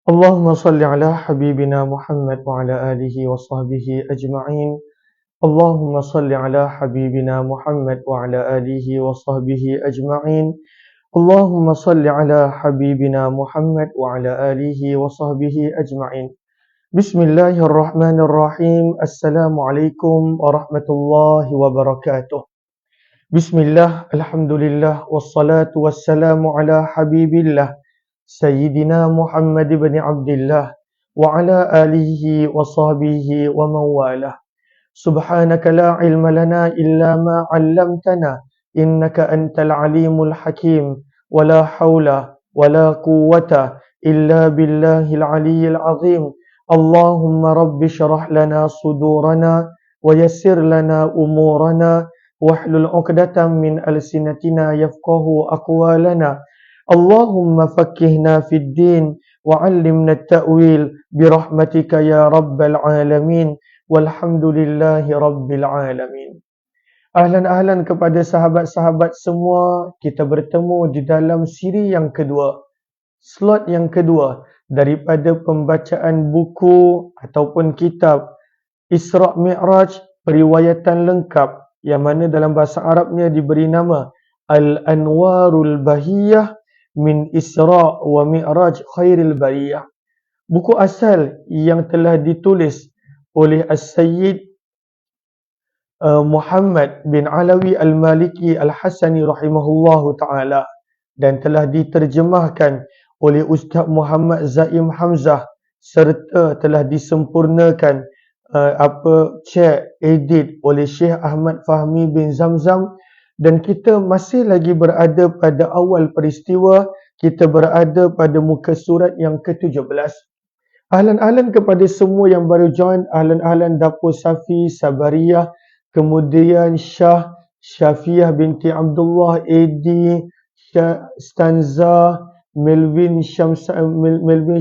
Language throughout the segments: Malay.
اللهم صل على حبيبنا محمد وعلى آله وصحبه أجمعين. اللهم صل على حبيبنا محمد وعلى آله وصحبه أجمعين. اللهم صل على حبيبنا محمد وعلى آله وصحبه أجمعين. بسم الله الرحمن الرحيم. السلام عليكم ورحمة الله وبركاته. بسم الله، الحمد لله، والصلاة والسلام على حبيب الله سيدنا محمد بن عبد الله وعلى آله وصحبه ومن والاه. سبحانك لا علم لنا إلا ما علمتنا إنك أنت العليم الحكيم. ولا حول ولا قوة إلا بالله العلي العظيم. اللهم رب اشرح لنا صدورنا ويسر لنا أمورنا واحلل عقدة من ألسنتنا يفقه أقوالنا. اللهم فقهنا في الدين وعلمنا التأويل برحمتك يا رب العالمين. Walhamdulillahi Rabbil Alamin. Ahlan kepada sahabat-sahabat semua. Kita bertemu di dalam siri yang kedua, slot yang kedua daripada pembacaan buku ataupun kitab Isra' Mi'raj, periwayatan lengkap, yang mana dalam bahasa Arabnya diberi nama Al-Anwarul Bahiyah min Isra' wa Mi'raj Khairil Bariyah. Buku asal yang telah ditulis oleh As-Sayyid Muhammad bin Alawi Al-Maliki Al-Hasani rahimahullahu ta'ala, dan telah diterjemahkan oleh Ustaz Muhammad Zaim Hamzah, serta telah disempurnakan cek edit oleh Syekh Ahmad Fahmi bin Zamzam. Dan kita masih lagi berada pada awal peristiwa, kita berada pada muka surat yang ke-17. Ahlan kepada semua yang baru join, ahlan Dapur Safi Sabariyah, kemudian Syah Syafiah binti Abdullah, Edi Stanza, Melvin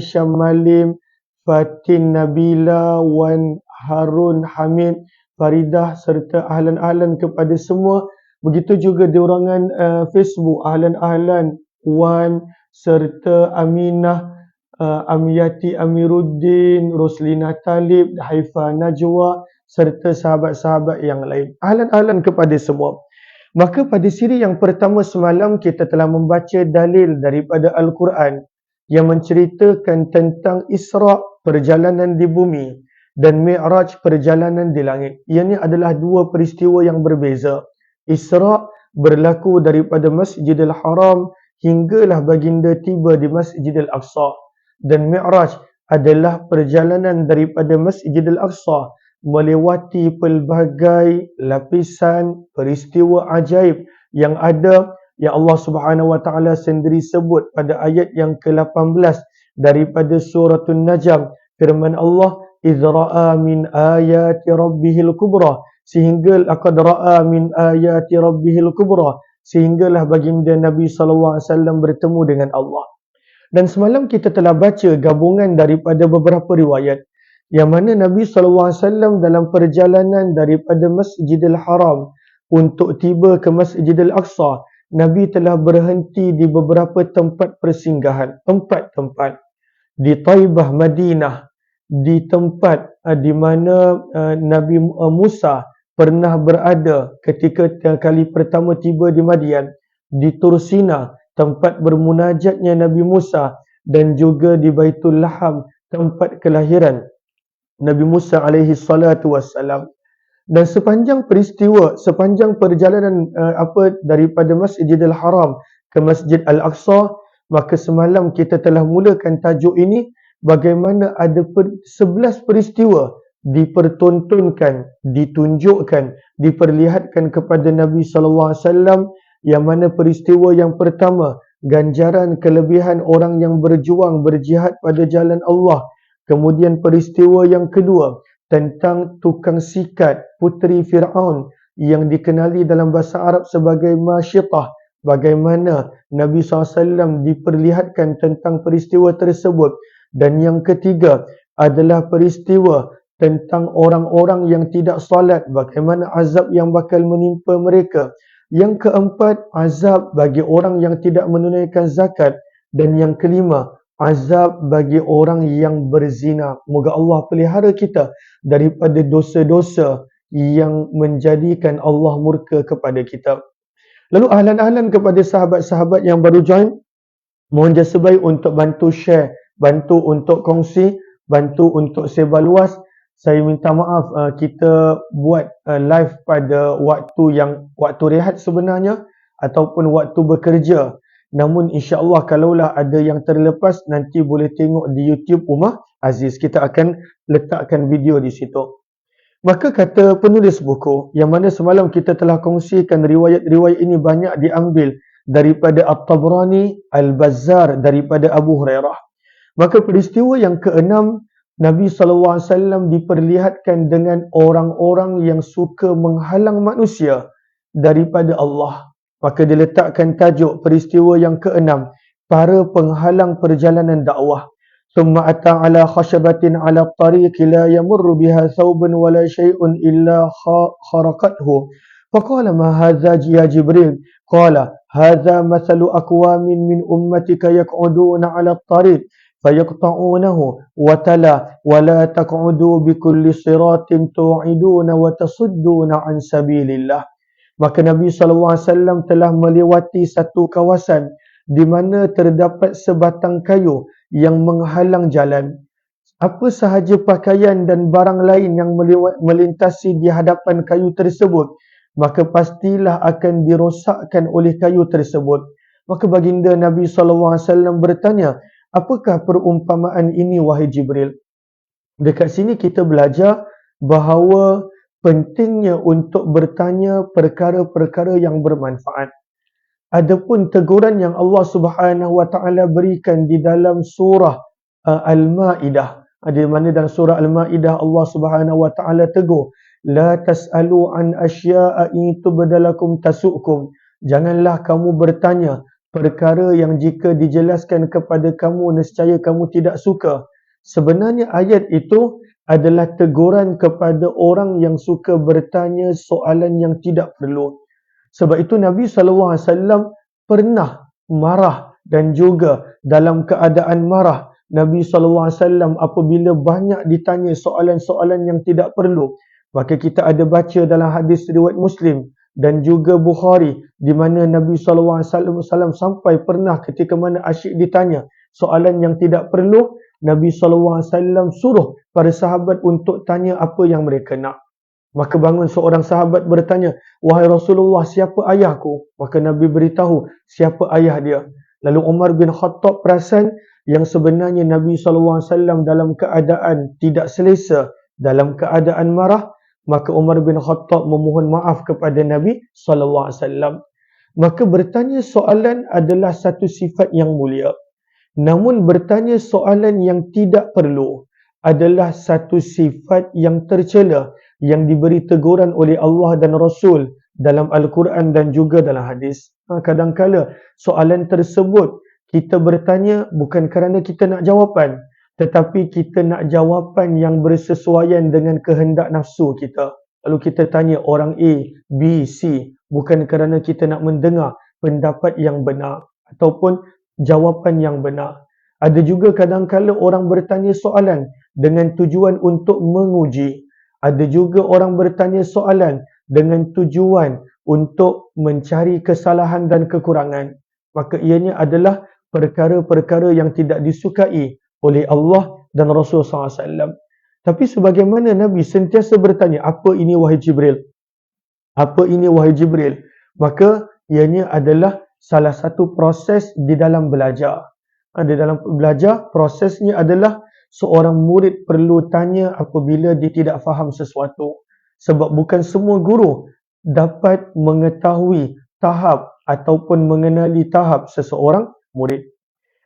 Syamalim, Fatin Nabila, Wan Harun Hamid, Faridah, serta ahlan kepada semua. Begitu juga di ruangan Facebook, ahlan Wan serta Aminah, Amiyati Amiruddin, Roslina Talib, Haifa Najwa, serta sahabat-sahabat yang lain. Ahlan kepada semua. Maka pada siri yang pertama semalam kita telah membaca dalil daripada Al-Quran yang menceritakan tentang Isra', perjalanan di bumi, dan Mi'raj, perjalanan di langit. Ianya adalah dua peristiwa yang berbeza. Isra' berlaku daripada Masjidil Haram hinggalah baginda tiba di Masjidil Aqsa. Dan Mi'raj adalah perjalanan daripada Masjidil Aqsa melewati pelbagai lapisan peristiwa ajaib yang ada, yang Allah Subhanahu wa taala sendiri sebut pada ayat yang ke-18 daripada suratul Najm. Firman Allah, "Idz ra'a min ayati rabbihil kubra", sehingga laqad ra'a min ayati rabbihil kubra, sehinggalah baginda Nabi sallallahu alaihi wasallam bertemu dengan Allah. Dan semalam kita telah baca gabungan daripada beberapa riwayat yang mana Nabi SAW dalam perjalanan daripada Masjidil Haram untuk tiba ke Masjidil Aqsa, Nabi telah berhenti di beberapa tempat persinggahan, 4 tempat. Di Taibah, Madinah, di tempat di mana Nabi Musa pernah berada ketika kali pertama tiba di Madian, di Tursina, tempat bermunajatnya Nabi Musa, dan juga di Baitul Laham, tempat kelahiran Nabi Musa alaihi salatu wassalam. Dan sepanjang peristiwa, sepanjang perjalanan daripada Masjidil Haram ke Masjid Al-Aqsa, maka semalam kita telah mulakan tajuk ini, bagaimana ada 11 peristiwa dipertontonkan, ditunjukkan, diperlihatkan kepada Nabi sallallahu alaihi wasallam, yang mana peristiwa yang pertama, ganjaran kelebihan orang yang berjuang berjihad pada jalan Allah. Kemudian peristiwa yang kedua, tentang tukang sikat puteri Fir'aun yang dikenali dalam bahasa Arab sebagai Masyitah. Bagaimana Nabi SAW diperlihatkan tentang peristiwa tersebut. Dan yang ketiga adalah peristiwa tentang orang-orang yang tidak salat, bagaimana azab yang bakal menimpa mereka. Yang keempat, azab bagi orang yang tidak menunaikan zakat. Dan yang kelima, azab bagi orang yang berzina. Moga Allah pelihara kita daripada dosa-dosa yang menjadikan Allah murka kepada kita. Lalu ahlan-ahlan kepada sahabat-sahabat yang baru join, mohon jasa baik untuk bantu share, bantu untuk kongsi, bantu untuk sebar luas. Saya minta maaf kita buat live pada waktu rehat sebenarnya ataupun waktu bekerja. Namun insya-Allah kalaulah ada yang terlepas, nanti boleh tengok di YouTube Umar Aziz. Kita akan letakkan video di situ. Maka kata penulis buku, yang mana semalam kita telah kongsikan riwayat-riwayat ini banyak diambil daripada At-Tabrani, Al-Bazzar, daripada Abu Hurairah. Maka peristiwa yang keenam, Nabi SAW diperlihatkan dengan orang-orang yang suka menghalang manusia daripada Allah. Maka diletakkan tajuk peristiwa yang keenam, para penghalang perjalanan dakwah. ثم أتى على خشبة على الطريق لا يمر بها ثوب ولا شيء إلا خرقته فقال ما هذا يا جبريل قال هذا مثل أقوام من أمتك يقعدون على الطريق فيقطعونه وتلا ولا تقعدوا بكل صراط توعدون وتصدون عن سبيل الله. Maka Nabi SAW telah melewati satu kawasan di mana terdapat sebatang kayu yang menghalang jalan. Apa sahaja pakaian dan barang lain yang melintasi di hadapan kayu tersebut, maka pastilah akan dirosakkan oleh kayu tersebut. Maka baginda Nabi SAW bertanya, apakah perumpamaan ini wahai Jibril? Dekat sini kita belajar bahawa pentingnya untuk bertanya perkara-perkara yang bermanfaat. Adapun teguran yang Allah Subhanahu Wa Taala berikan di dalam surah Al-Maidah, di mana dalam surah Al-Maidah Allah Subhanahu Wa Taala tegur, la tasalu an asya'a in tubdalakum tasukum. Janganlah kamu bertanya perkara yang jika dijelaskan kepada kamu nescaya kamu tidak suka. Sebenarnya ayat itu adalah teguran kepada orang yang suka bertanya soalan yang tidak perlu. Sebab itu Nabi SAW pernah marah dan juga dalam keadaan marah, Nabi SAW apabila banyak ditanya soalan-soalan yang tidak perlu. Maka kita ada baca dalam hadis riwayat Muslim dan juga Bukhari di mana Nabi SAW sampai pernah ketika mana asyik ditanya soalan yang tidak perlu, Nabi SAW suruh para sahabat untuk tanya apa yang mereka nak. Maka bangun seorang sahabat bertanya, wahai Rasulullah, siapa ayahku? Maka Nabi beritahu siapa ayah dia. Lalu Umar bin Khattab perasan yang sebenarnya Nabi SAW dalam keadaan tidak selesa, dalam keadaan marah. Maka Umar bin Khattab memohon maaf kepada Nabi SAW. Maka bertanya soalan adalah satu sifat yang mulia. Namun bertanya soalan yang tidak perlu adalah satu sifat yang tercela, yang diberi teguran oleh Allah dan Rasul dalam Al-Quran dan juga dalam hadis. Kadang-kala soalan tersebut kita bertanya bukan kerana kita nak jawapan, tetapi kita nak jawapan yang bersesuaian dengan kehendak nafsu kita. Lalu kita tanya orang A, B, C, bukan kerana kita nak mendengar pendapat yang benar ataupun jawapan yang benar. Ada juga kadang-kala orang bertanya soalan dengan tujuan untuk menguji. Ada juga orang bertanya soalan dengan tujuan untuk mencari kesalahan dan kekurangan. Maka ianya adalah perkara-perkara yang tidak disukai oleh Allah dan Rasul SAW. Tapi sebagaimana Nabi sentiasa bertanya, apa ini wahai Jibril? Apa ini wahai Jibril? Maka ianya adalah salah satu proses di dalam belajar. Di dalam belajar, prosesnya adalah seorang murid perlu tanya apabila dia tidak faham sesuatu. Sebab bukan semua guru dapat mengetahui tahap ataupun mengenali tahap seseorang murid.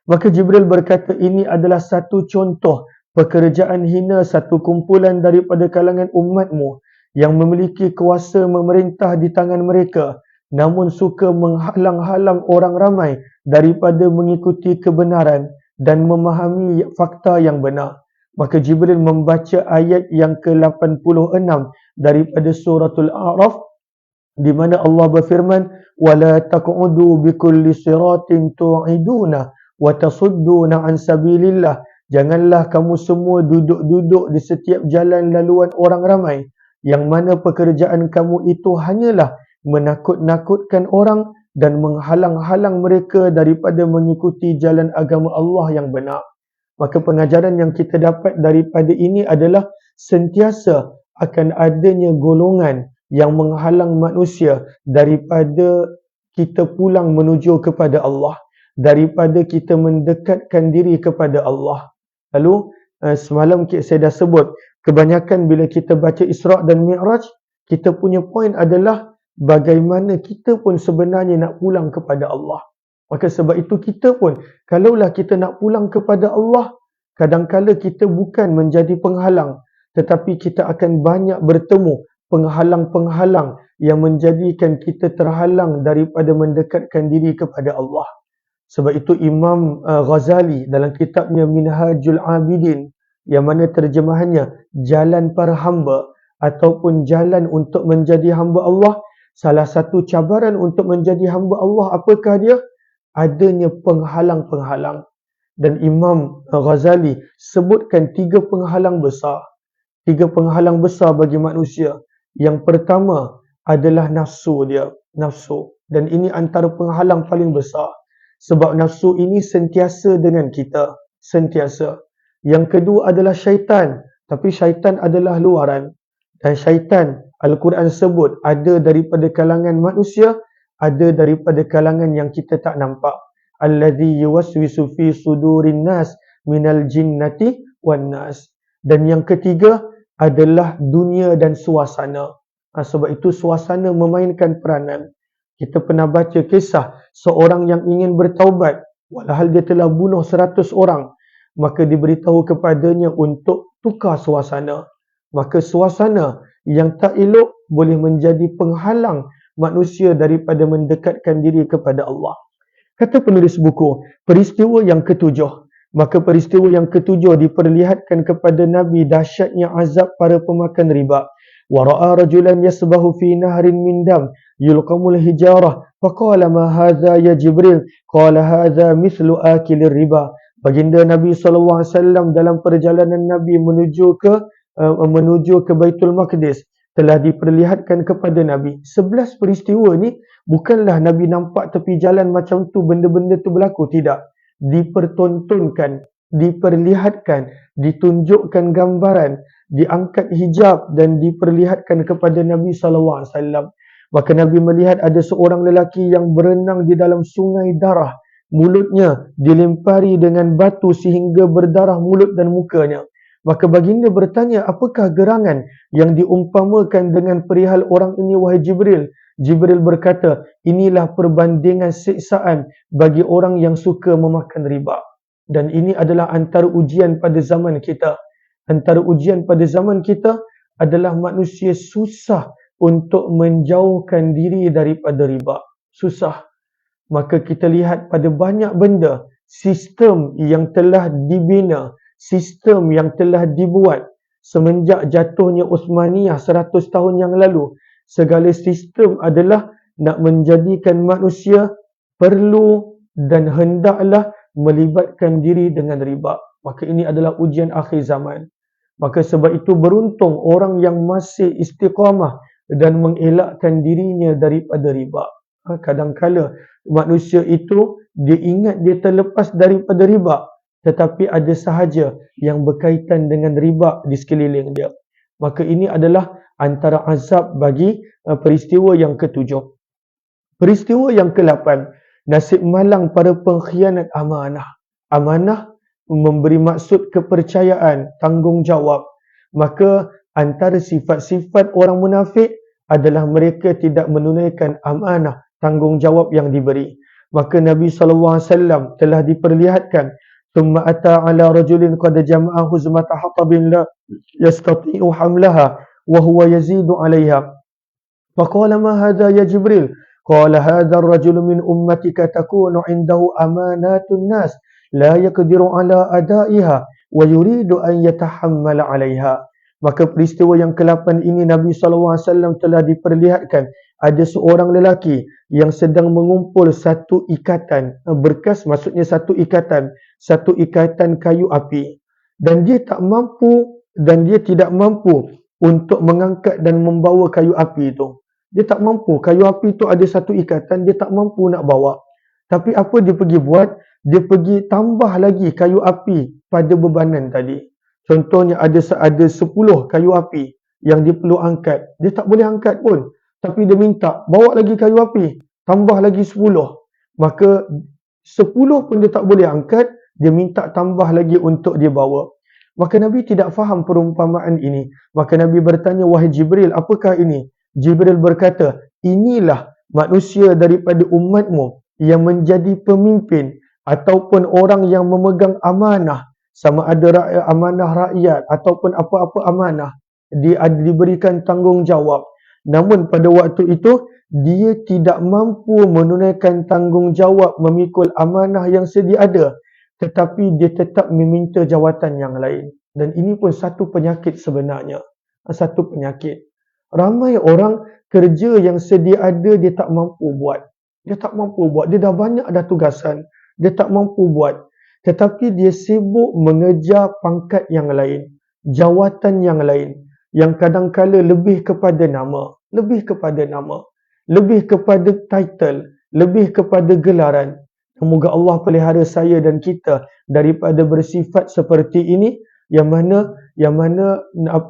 Maka Jibril berkata, ini adalah satu contoh pekerjaan hina satu kumpulan daripada kalangan umatmu yang memiliki kuasa memerintah di tangan mereka, namun suka menghalang-halang orang ramai daripada mengikuti kebenaran dan memahami fakta yang benar. Maka Jibril membaca ayat yang ke-86 daripada suratul A'raf di mana Allah berfirman, wala taq'udu bikulli siratin tu'iduna wa tasudduna an sabilillah. Janganlah kamu semua duduk-duduk di setiap jalan laluan orang ramai, yang mana pekerjaan kamu itu hanyalah menakut-nakutkan orang dan menghalang-halang mereka daripada mengikuti jalan agama Allah yang benar. Maka pengajaran yang kita dapat daripada ini adalah sentiasa akan adanya golongan yang menghalang manusia daripada kita pulang menuju kepada Allah, daripada kita mendekatkan diri kepada Allah. Lalu semalam saya dah sebut, kebanyakan bila kita baca Isra' dan Mi'raj, kita punya point adalah bagaimana kita pun sebenarnya nak pulang kepada Allah. Maka sebab itu kita pun, kalaulah kita nak pulang kepada Allah, kadangkala kita bukan menjadi penghalang, tetapi kita akan banyak bertemu penghalang-penghalang yang menjadikan kita terhalang daripada mendekatkan diri kepada Allah. Sebab itu Imam Ghazali dalam kitabnya Minhajul Abidin, yang mana terjemahannya Jalan Para Hamba ataupun Jalan untuk menjadi hamba Allah, salah satu cabaran untuk menjadi hamba Allah apakah dia? Adanya penghalang-penghalang. Dan Imam Ghazali sebutkan 3 penghalang besar. 3 penghalang besar bagi manusia. Yang pertama adalah nafsu dia. Nafsu. Dan ini antara penghalang paling besar. Sebab nafsu ini sentiasa dengan kita. Sentiasa. Yang kedua adalah syaitan. Tapi syaitan adalah luaran. Dan syaitan, Al-Quran sebut, ada daripada kalangan manusia, ada daripada kalangan yang kita tak nampak. Alladhi yuwaswisu fi sudurin nas minal jinnati wan nas. Dan yang ketiga adalah dunia dan suasana. Sebab itu suasana memainkan peranan. Kita pernah baca kisah seorang yang ingin bertaubat, walhal dia telah bunuh 100 orang. Maka diberitahu kepadanya untuk tukar suasana. Maka suasana yang tak elok boleh menjadi penghalang manusia daripada mendekatkan diri kepada Allah. Kata penulis buku, peristiwa yang ketujuh. Maka peristiwa yang ketujuh diperlihatkan kepada Nabi dahsyatnya azab para pemakan riba. Wa ra'a rajulan yasbahu fi nahrin min dam yulqamul hijarah faqala ma hadha ya Jibril qala hadha mithlu akilir riba. Baginda Nabi SAW dalam perjalanan Nabi menuju ke Baitul Maqdis telah diperlihatkan kepada Nabi. 11 peristiwa ni bukanlah Nabi nampak tepi jalan macam tu benda-benda tu berlaku, tidak. Dipertontonkan, diperlihatkan, ditunjukkan gambaran, diangkat hijab dan diperlihatkan kepada Nabi SAW. Maka Nabi melihat ada seorang lelaki yang berenang di dalam sungai darah. Mulutnya dilempari dengan batu sehingga berdarah mulut dan mukanya. Maka baginda bertanya, apakah gerangan yang diumpamakan dengan perihal orang ini wahai Jibril? Jibril berkata, inilah perbandingan siksaan bagi orang yang suka memakan riba. Dan ini adalah antara ujian pada zaman kita. Antara ujian pada zaman kita adalah manusia susah untuk menjauhkan diri daripada riba. Susah. Maka kita lihat pada banyak benda, sistem yang telah dibina, sistem yang telah dibuat semenjak jatuhnya Uthmaniyah 100 tahun yang lalu. Segala sistem adalah nak menjadikan manusia perlu dan hendaklah melibatkan diri dengan riba. Maka ini adalah ujian akhir zaman. Maka sebab itu beruntung orang yang masih istiqamah dan mengelakkan dirinya daripada riba. Kadang-kala manusia itu dia ingat dia terlepas daripada riba, tetapi ada sahaja yang berkaitan dengan riba di sekeliling dia. Maka ini adalah antara azab bagi peristiwa yang ketujuh. Peristiwa yang ke-8, nasib malang para pengkhianat amanah. Amanah memberi maksud kepercayaan, tanggungjawab. Maka antara sifat-sifat orang munafik adalah mereka tidak menunaikan amanah, tanggungjawab yang diberi. Maka Nabi SAW telah diperlihatkan, thumma ata ala rajulin qad jama'a huzmata hatabin la yastati'u hamlaha wa huwa yazidu 'alayha. Faqala ma hadha ya Jibril? Qala hadha ar-rajul min ummatika takunu 'indahu amanatun nas la yaqdiru 'ala adaiha wa yuridu an yatahammala 'alayha. Maka peristiwa yang ke-8 ini Nabi SAW telah diperlihatkan ada seorang lelaki yang sedang mengumpul satu ikatan berkas, maksudnya satu ikatan kayu api, dan dia tidak mampu untuk mengangkat dan membawa kayu api itu. Dia tak mampu, kayu api itu ada satu ikatan, dia tak mampu nak bawa. Tapi apa dia pergi buat? Dia pergi tambah lagi kayu api pada bebanan tadi. Contohnya ada 10 kayu api yang dia perlu angkat. Dia tak boleh angkat pun. Tapi dia minta, bawa lagi kayu api. Tambah lagi 10. Maka 10 pun dia tak boleh angkat. Dia minta tambah lagi untuk dia bawa. Maka Nabi tidak faham perumpamaan ini. Maka Nabi bertanya, wahai Jibril, apakah ini? Jibril berkata, inilah manusia daripada umatmu yang menjadi pemimpin ataupun orang yang memegang amanah, sama ada amanah rakyat ataupun apa-apa amanah, dia diberikan tanggungjawab. Namun pada waktu itu dia tidak mampu menunaikan tanggungjawab memikul amanah yang sedia ada, tetapi dia tetap meminta jawatan yang lain. Dan ini pun satu penyakit sebenarnya. Satu penyakit. Ramai orang kerja yang sedia ada dia tak mampu buat. Dia tak mampu buat. Dia dah banyak dah tugasan. Dia tak mampu buat. Tetapi dia sibuk mengejar pangkat yang lain. Jawatan yang lain. Yang kadang-kala lebih kepada nama. Lebih kepada nama. Lebih kepada title. Lebih kepada gelaran. Semoga Allah pelihara saya dan kita daripada bersifat seperti ini, yang mana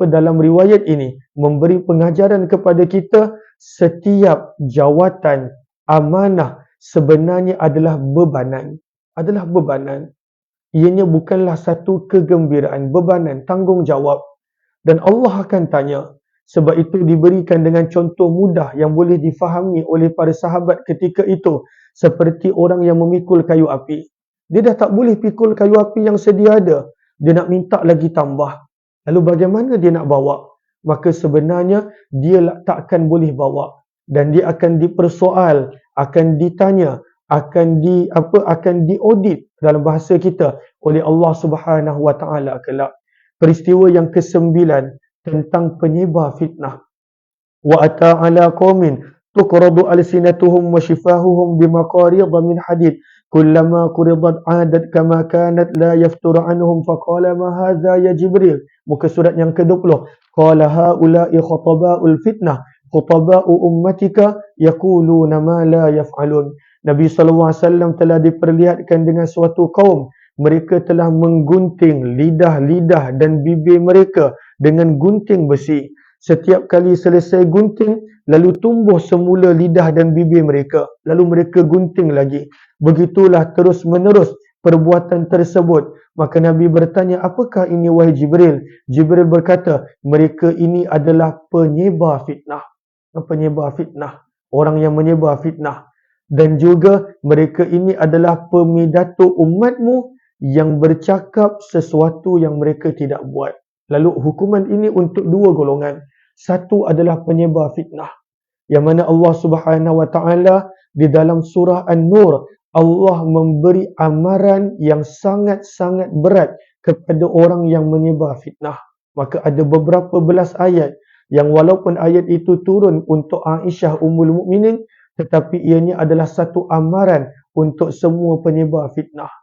dalam riwayat ini memberi pengajaran kepada kita setiap jawatan amanah sebenarnya adalah bebanan. Adalah bebanan. Ianya bukanlah satu kegembiraan, bebanan, tanggungjawab. Dan Allah akan tanya. Sebab itu diberikan dengan contoh mudah yang boleh difahami oleh para sahabat ketika itu. Seperti orang yang memikul kayu api. Dia dah tak boleh pikul kayu api yang sedia ada. Dia nak minta lagi tambah. Lalu bagaimana dia nak bawa? Maka sebenarnya dia takkan boleh bawa. Dan dia akan dipersoal, akan ditanya, akan diaudit dalam bahasa kita oleh Allah Subhanahu Wa Taala kelak. Peristiwa yang ke-9 tentang penyebar fitnah. Wa ata ala qaumin tuqradu alsinatuhum wa shifahuhum bimaqarid min hadid kullama quridat adat kama kanat la yaftur anhum faqala ma hadha ya Jibril. Muka surat yang ke-20. Qala haula'i khutaba'ul fitnah khutaba'u ummatika yaquluna ma la yaf'alun. Nabi SAW telah diperlihatkan dengan suatu kaum, mereka telah menggunting lidah-lidah dan bibir mereka dengan gunting besi. Setiap kali selesai gunting, lalu tumbuh semula lidah dan bibir mereka. Lalu mereka gunting lagi. Begitulah terus menerus perbuatan tersebut. Maka Nabi bertanya, apakah ini wahai Jibril? Jibril berkata, mereka ini adalah penyebar fitnah. Penyebar fitnah. Orang yang menyebar fitnah. Dan juga mereka ini adalah pemidato umatmu yang bercakap sesuatu yang mereka tidak buat. Lalu hukuman ini untuk dua golongan. Satu adalah penyebar fitnah. Yang mana Allah Subhanahu Wa Taala di dalam surah An-Nur, Allah memberi amaran yang sangat-sangat berat kepada orang yang menyebar fitnah. Maka ada beberapa belas ayat yang walaupun ayat itu turun untuk Aisyah Ummul Mukminin, tetapi ianya adalah satu amaran untuk semua penyebar fitnah.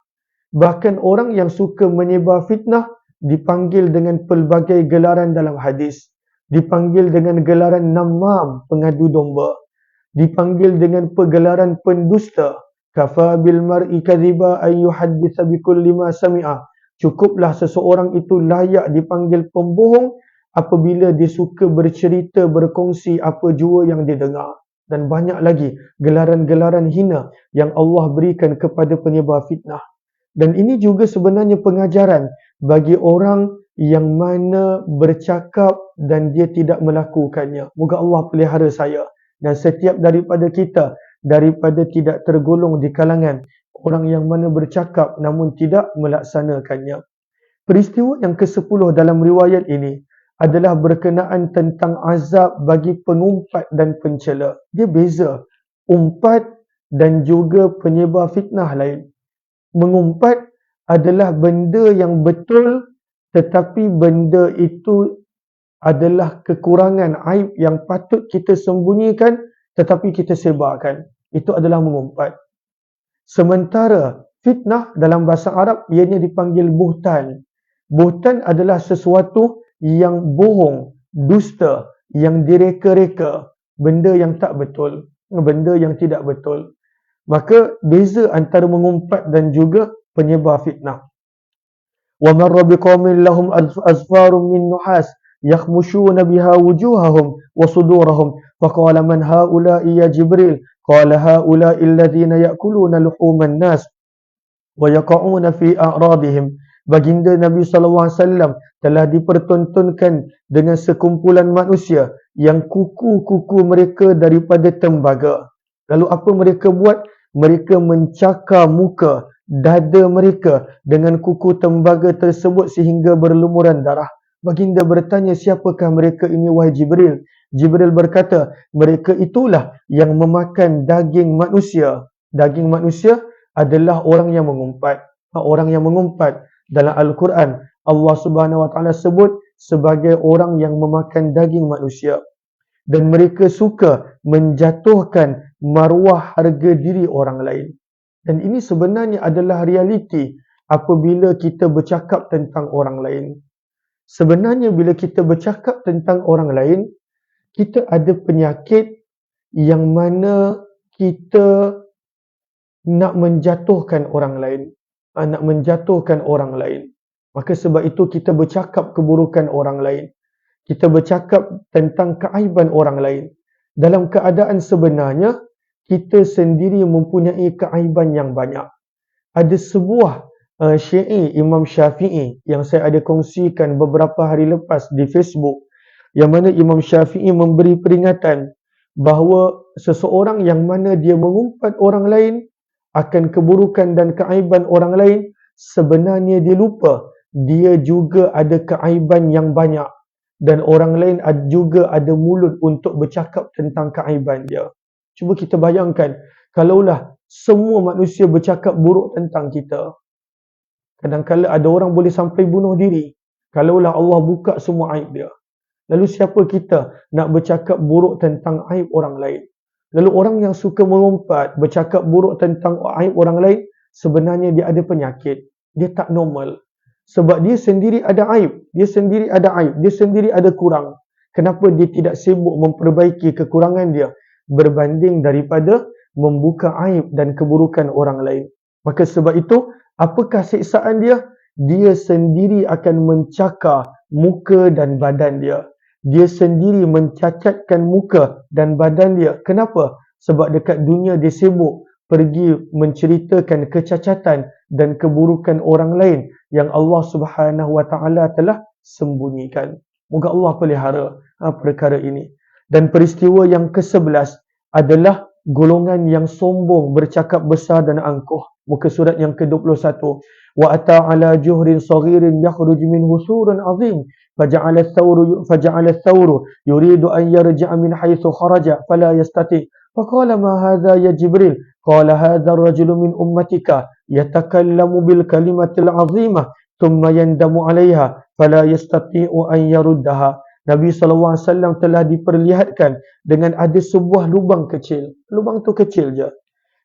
Bahkan orang yang suka menyebar fitnah dipanggil dengan pelbagai gelaran dalam hadis. Dipanggil dengan gelaran namam, pengadu domba. Dipanggil dengan pergelaran pendusta. Kafa bil mar'i kadhiba ay yuhadditha bikulli ma sami'a. Cukuplah seseorang itu layak dipanggil pembohong apabila dia suka bercerita, berkongsi apa jua yang dia dengar. Dan banyak lagi gelaran-gelaran hina yang Allah berikan kepada penyebar fitnah. Dan ini juga sebenarnya pengajaran bagi orang yang mana bercakap dan dia tidak melakukannya. Moga Allah pelihara saya dan setiap daripada kita daripada tidak tergolong di kalangan orang yang mana bercakap namun tidak melaksanakannya. Peristiwa yang ke-10 dalam riwayat ini adalah berkenaan tentang azab bagi pengumpat dan pencela. Dia beza. Umpat dan juga penyebar fitnah lain. Mengumpat adalah benda yang betul, tetapi benda itu adalah kekurangan, aib yang patut kita sembunyikan, tetapi kita sebarkan. Itu adalah mengumpat. Sementara fitnah dalam bahasa Arab ianya dipanggil buhtan. Buhtan adalah sesuatu yang bohong, dusta, yang direka-reka, benda yang tak betul, benda yang tidak betul. Maka beza antara mengumpat dan juga penyebar fitnah. Wa marra biqaumin lahum azfarun min nuhas yakhmushuna biha wujuhahum wa sudurahum faqala man haula'i ya Jibril qala haula'i alladhina ya'kuluna luhuman nas wa yaqa'una fi a'radihim. Baginda Nabi SAW telah dipertontonkan dengan sekumpulan manusia yang kuku-kuku mereka daripada tembaga. Lalu apa mereka buat? Mereka mencakar muka, dada mereka dengan kuku tembaga tersebut sehingga berlumuran darah. Baginda bertanya, siapakah mereka ini wahai Jibril? Jibril berkata, mereka itulah yang memakan daging manusia. Daging manusia adalah orang yang mengumpat. Orang yang mengumpat dalam Al-Quran, Allah Subhanahu Wa Taala sebut sebagai orang yang memakan daging manusia. Dan mereka suka menjatuhkan maruah harga diri orang lain. Dan ini sebenarnya adalah realiti apabila kita bercakap tentang orang lain. Sebenarnya bila kita bercakap tentang orang lain, kita ada penyakit yang mana kita nak menjatuhkan orang lain. Nak menjatuhkan orang lain. Maka sebab itu kita bercakap keburukan orang lain. Kita bercakap tentang keaiban orang lain. Dalam keadaan sebenarnya, kita sendiri mempunyai keaiban yang banyak. Ada sebuah syair Imam Syafi'i yang saya ada kongsikan beberapa hari lepas di Facebook, yang mana Imam Syafi'i memberi peringatan bahawa seseorang yang mana dia mengumpat orang lain akan keburukan dan keaiban orang lain, sebenarnya dia lupa dia juga ada keaiban yang banyak. Dan orang lain juga ada mulut untuk bercakap tentang keaiban dia. Cuba kita bayangkan, kalaulah semua manusia bercakap buruk tentang kita. Kadang-kadang ada orang boleh sampai bunuh diri. Kalaulah Allah buka semua aib dia. Lalu siapa kita nak bercakap buruk tentang aib orang lain? Lalu orang yang suka mengumpat, bercakap buruk tentang aib orang lain, sebenarnya dia ada penyakit. Dia tak normal. Sebab dia sendiri ada aib, dia sendiri ada kurang. Kenapa dia tidak sibuk memperbaiki kekurangan dia berbanding daripada membuka aib dan keburukan orang lain? Maka sebab itu, apakah siksaan dia? Dia sendiri akan mencakar muka dan badan dia. Dia sendiri mencacatkan muka dan badan dia. Kenapa? Sebab dekat dunia dia sibuk pergi menceritakan kecacatan dan keburukan orang lain yang Allah Subhanahu Wa Taala telah sembunyikan. Moga Allah pelihara perkara ini. Dan peristiwa yang ke-11 adalah golongan yang sombong, bercakap besar dan angkuh. Muka surat yang ke-21. Wa ata ala juhrin saghirin yakhruj minhu surun azim faja'ala ath-thawru yuridu an yarji'a min haythu kharaja fala yastati. Faqala ma hadha ya Jibril? Qala hadha ar-rajulu min ummatika yatakallamu bil kalimatil azimah thumma yandamu 'alayha fala yastati'u an yaruddaha. Nabi SAW telah diperlihatkan dengan ada sebuah lubang kecil. Lubang tu kecil je.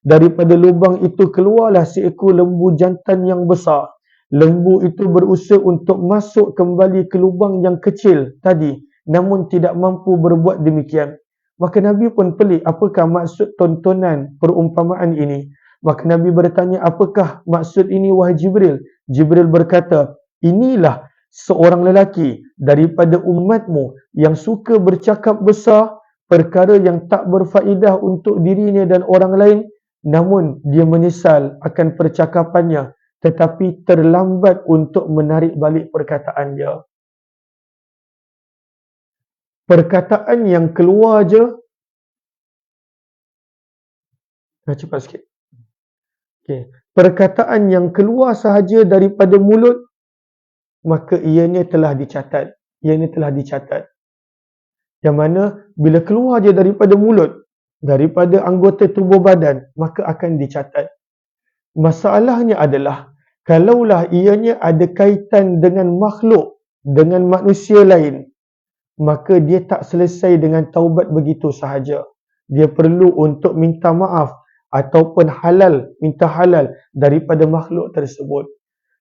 Daripada lubang itu keluarlah seekor lembu jantan yang besar. Lembu itu berusaha untuk masuk kembali ke lubang yang kecil tadi, namun tidak mampu berbuat demikian. Maka Nabi pun pelik, apakah maksud tontonan perumpamaan ini? Maka Nabi bertanya, apakah maksud ini wahai Jibril? Jibril berkata, inilah seorang lelaki daripada umatmu yang suka bercakap besar perkara yang tak berfaedah untuk dirinya dan orang lain, namun dia menyesal akan percakapannya tetapi terlambat untuk menarik balik perkataan dia. Perkataan yang keluar je, cepat sikit. Okay. Perkataan yang keluar sahaja daripada mulut, maka ianya telah dicatat. Yang mana bila keluar je daripada mulut, daripada anggota tubuh badan, maka akan dicatat. Masalahnya adalah, kalaulah ianya ada kaitan dengan makhluk, dengan manusia lain, maka dia tak selesai dengan taubat begitu sahaja. dia perlu untuk minta maaf ataupun minta halal daripada makhluk tersebut.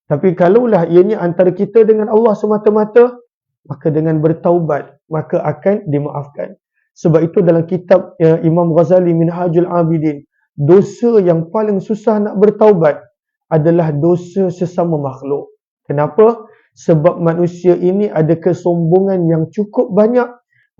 Tapi kalaulah ianya antara kita dengan Allah semata-mata, maka dengan bertaubat, maka akan dimaafkan. Sebab itu dalam kitab Imam Ghazali Minhajul Abidin, dosa yang paling susah nak bertaubat adalah dosa sesama makhluk. Kenapa? Sebab manusia ini ada kesombongan yang cukup banyak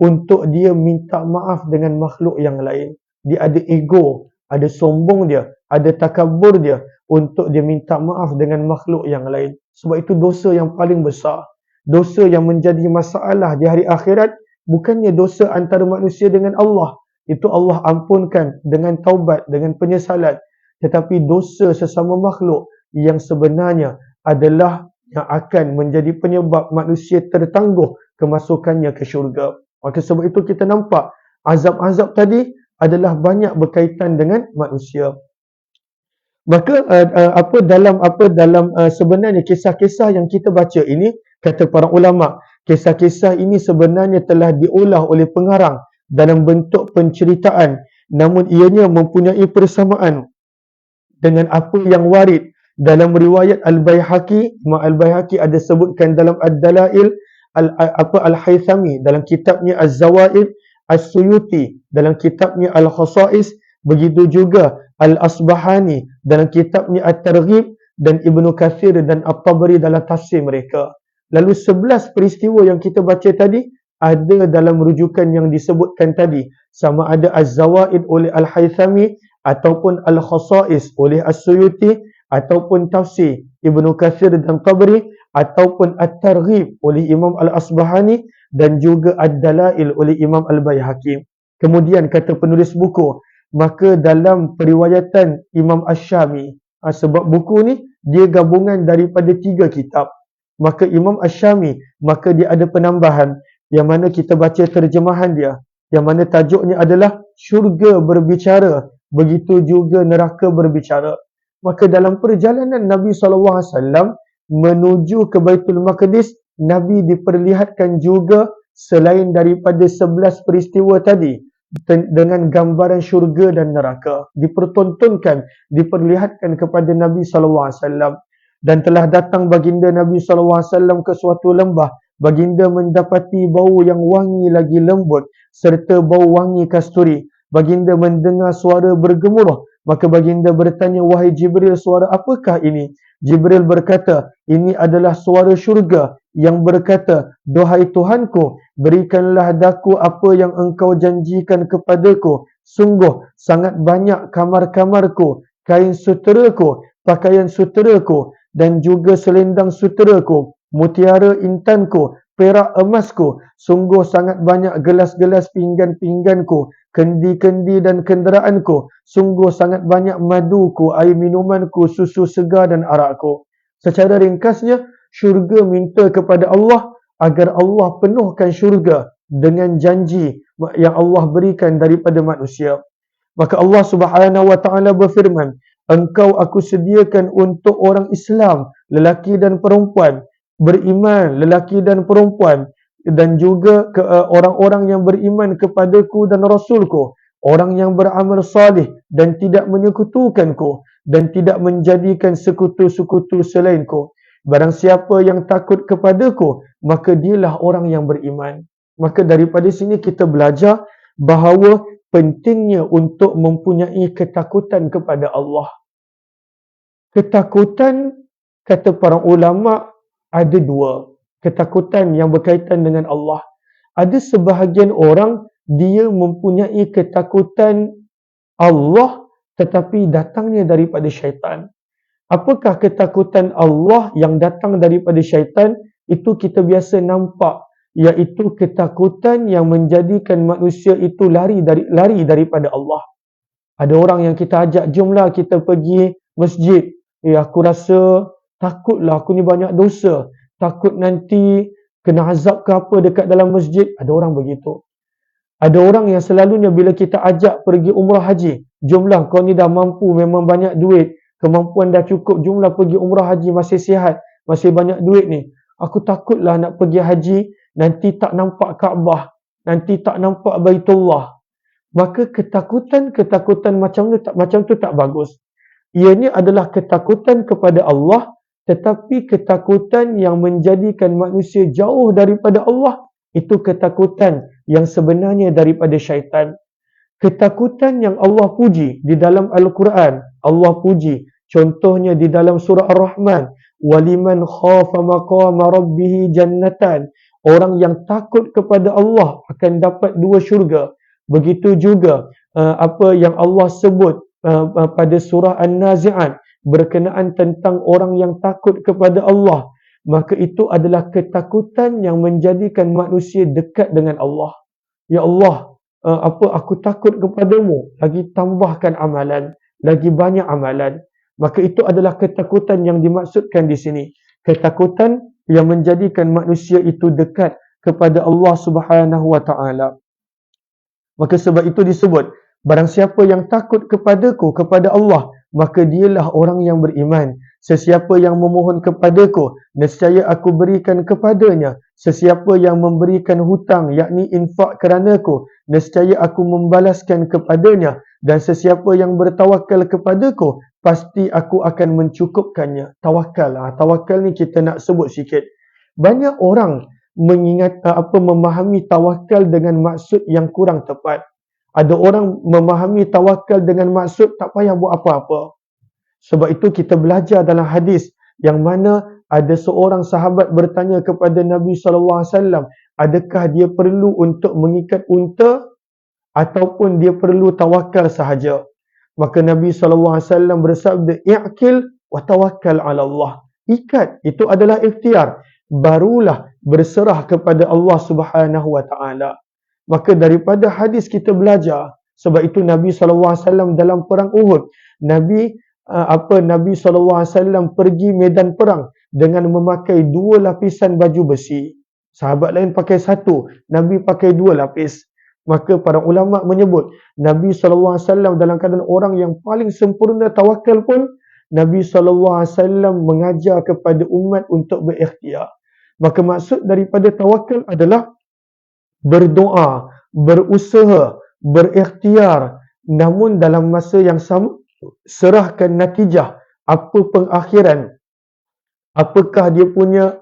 untuk dia minta maaf dengan makhluk yang lain. Dia ada ego, ada sombong dia, ada takabur dia untuk dia minta maaf dengan makhluk yang lain. Sebab itu dosa yang paling besar. Dosa yang menjadi masalah di hari akhirat bukannya dosa antara manusia dengan Allah. Itu Allah ampunkan dengan taubat, dengan penyesalan. Tetapi dosa sesama makhluk yang sebenarnya adalah yang akan menjadi penyebab manusia tertangguh kemasukannya ke syurga. Maka sebab itu kita nampak azab-azab tadi adalah banyak berkaitan dengan manusia. Maka dalam sebenarnya kisah-kisah yang kita baca ini, kata para ulama, kisah-kisah ini sebenarnya telah diolah oleh pengarang dalam bentuk penceritaan, namun ianya mempunyai persamaan dengan apa yang warid dalam riwayat Al-Baihaqi. Imam Al-Baihaqi ada sebutkan dalam Ad-Dalail Al-Haythami dalam kitabnya Az-Zawaid, As-Suyuti dalam kitabnya Al-Khasais, begitu juga Al-Asbahani dalam kitabnya At-Targhib, dan Ibnu Kathir dan At-Tabari dalam tafsir mereka. Lalu 11 peristiwa yang kita baca tadi ada dalam rujukan yang disebutkan tadi, sama ada Az-Zawaid oleh Al-Haythami ataupun Al-Khasais oleh As-Suyuti, ataupun tafsir Ibnu Kathir dan Tabari, ataupun At-Targhib oleh Imam Al-Asbahani, dan juga Ad-Dalail oleh Imam Al-Baihaqi. Kemudian kata penulis buku, maka dalam periwayatan Imam Ash-Shami, sebab buku ni dia gabungan daripada 3 kitab, maka Imam Ash-Shami, maka dia ada penambahan yang mana kita baca terjemahan dia, yang mana tajuknya adalah syurga berbicara, begitu juga neraka berbicara. Maka dalam perjalanan Nabi SAW menuju ke Baitul Maqdis, Nabi diperlihatkan juga selain daripada 11 peristiwa tadi dengan gambaran syurga dan neraka, dipertontonkan, diperlihatkan kepada Nabi SAW. Dan telah datang baginda Nabi SAW ke suatu lembah, baginda mendapati bau yang wangi lagi lembut serta bau wangi kasturi. Baginda mendengar suara bergemuruh, maka baginda bertanya, wahai Jibril, suara apakah ini? Jibril berkata, ini adalah suara syurga yang berkata, duhai Tuhanku, berikanlah daku apa yang engkau janjikan kepadaku. Sungguh sangat banyak kamar-kamarku, kain suteraku, pakaian suteraku, dan juga selendang suteraku, mutiara intanku, perak emasku. Sungguh sangat banyak gelas-gelas pinggan-pingganku, kendi-kendi dan kenderaanku. Sungguh sangat banyak maduku, air minumanku, susu segar dan arakku. Secara ringkasnya, syurga minta kepada Allah agar Allah penuhkan syurga dengan janji yang Allah berikan daripada manusia. Maka Allah Subhanahu wa taala berfirman, engkau aku sediakan untuk orang Islam, lelaki dan perempuan, beriman lelaki dan perempuan, dan juga orang-orang yang beriman kepadaku dan Rasulku, orang yang beramal salih dan tidak menyekutukanku dan tidak menjadikan sekutu-sekutu selainku. Barang siapa yang takut kepadaku, maka dialah orang yang beriman. Maka daripada sini kita belajar bahawa pentingnya untuk mempunyai ketakutan kepada Allah. Ketakutan, kata para ulama, ada 2. Ketakutan yang berkaitan dengan Allah. Ada sebahagian orang, dia mempunyai ketakutan Allah tetapi datangnya daripada syaitan. Apakah ketakutan Allah yang datang daripada syaitan? Itu kita biasa nampak, iaitu ketakutan yang menjadikan manusia itu lari daripada Allah. Ada orang yang kita ajak, jomlah kita pergi masjid. Aku rasa takutlah, aku ni banyak dosa. Takut nanti kena azab ke apa dekat dalam masjid. Ada orang begitu. Ada orang yang selalunya bila kita ajak pergi umrah haji, jomlah kau ni dah mampu, memang banyak duit, kemampuan dah cukup, jomlah pergi umrah haji, masih sihat, masih banyak duit ni. Aku takutlah nak pergi haji, nanti tak nampak Kaabah, nanti tak nampak Baitullah. maka ketakutan macam tu tak bagus. Ianya adalah ketakutan kepada Allah, tetapi ketakutan yang menjadikan manusia jauh daripada Allah, itu ketakutan yang sebenarnya daripada syaitan. Ketakutan yang Allah puji di dalam Al-Quran, Allah puji contohnya di dalam surah Ar-Rahman, waliman khafa maqama rabbih jannatan, orang yang takut kepada Allah akan dapat 2 syurga. Begitu juga apa yang Allah sebut pada surah An-Nazi'at berkenaan tentang orang yang takut kepada Allah, maka itu adalah ketakutan yang menjadikan manusia dekat dengan Allah. Ya Allah, aku takut kepadamu, lagi tambahkan amalan, lagi banyak amalan. Maka itu adalah ketakutan yang dimaksudkan di sini. Ketakutan yang menjadikan manusia itu dekat kepada Allah Subhanahu wa taala. Maka sebab itu disebut, barang siapa yang takut kepadaku, kepada Allah, maka dialah orang yang beriman. Sesiapa yang memohon kepadaku, nescaya aku berikan kepadanya. Sesiapa yang memberikan hutang, yakni infak keranaku, nescaya aku membalaskan kepadanya. Dan sesiapa yang bertawakal kepadaku, pasti aku akan mencukupkannya. Tawakal. Tawakal ni kita nak sebut sikit. Banyak orang memahami tawakal dengan maksud yang kurang tepat. Ada orang memahami tawakal dengan maksud tak payah buat apa-apa. Sebab itu kita belajar dalam hadis yang mana ada seorang sahabat bertanya kepada Nabi SAW, adakah dia perlu untuk mengikat unta ataupun dia perlu tawakal sahaja? Maka Nabi SAW bersabda, i'kil wa tawakkal ala Allah. Ikat, itu adalah ikhtiar. Barulah berserah kepada Allah Subhanahu wa taala. Maka daripada hadis kita belajar, sebab itu Nabi SAW dalam perang Uhud, Nabi SAW pergi medan perang dengan memakai 2 lapisan baju besi. Sahabat lain pakai 1, Nabi pakai 2 lapis. Maka para ulama menyebut, Nabi SAW dalam keadaan orang yang paling sempurna tawakal pun, Nabi SAW mengajar kepada umat untuk berikhtiar. Maka maksud daripada tawakal adalah berdoa, berusaha, berikhtiar, namun dalam masa yang sama serahkan natijah, apa pengakhiran, apakah dia punya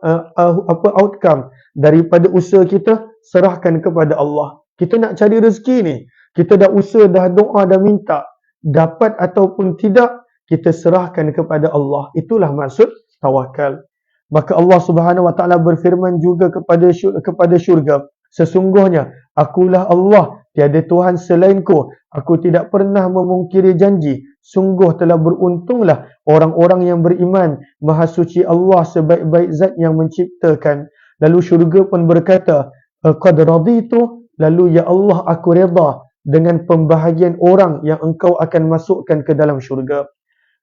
outcome daripada usaha kita, serahkan kepada Allah. Kita nak cari rezeki ni, kita dah usaha, dah doa, dah minta, dapat ataupun tidak, kita serahkan kepada Allah. Itulah maksud tawakal. Maka Allah Subhanahu wa taala berfirman juga kepada syurga, sesungguhnya akulah Allah, tiada Tuhan selainku, aku tidak pernah memungkiri janji. Sungguh telah beruntunglah orang-orang yang beriman. Maha suci Allah sebaik-baik zat yang menciptakan. Lalu syurga pun berkata, qad raditu, lalu ya Allah aku redha dengan pembahagian orang yang engkau akan masukkan ke dalam syurga.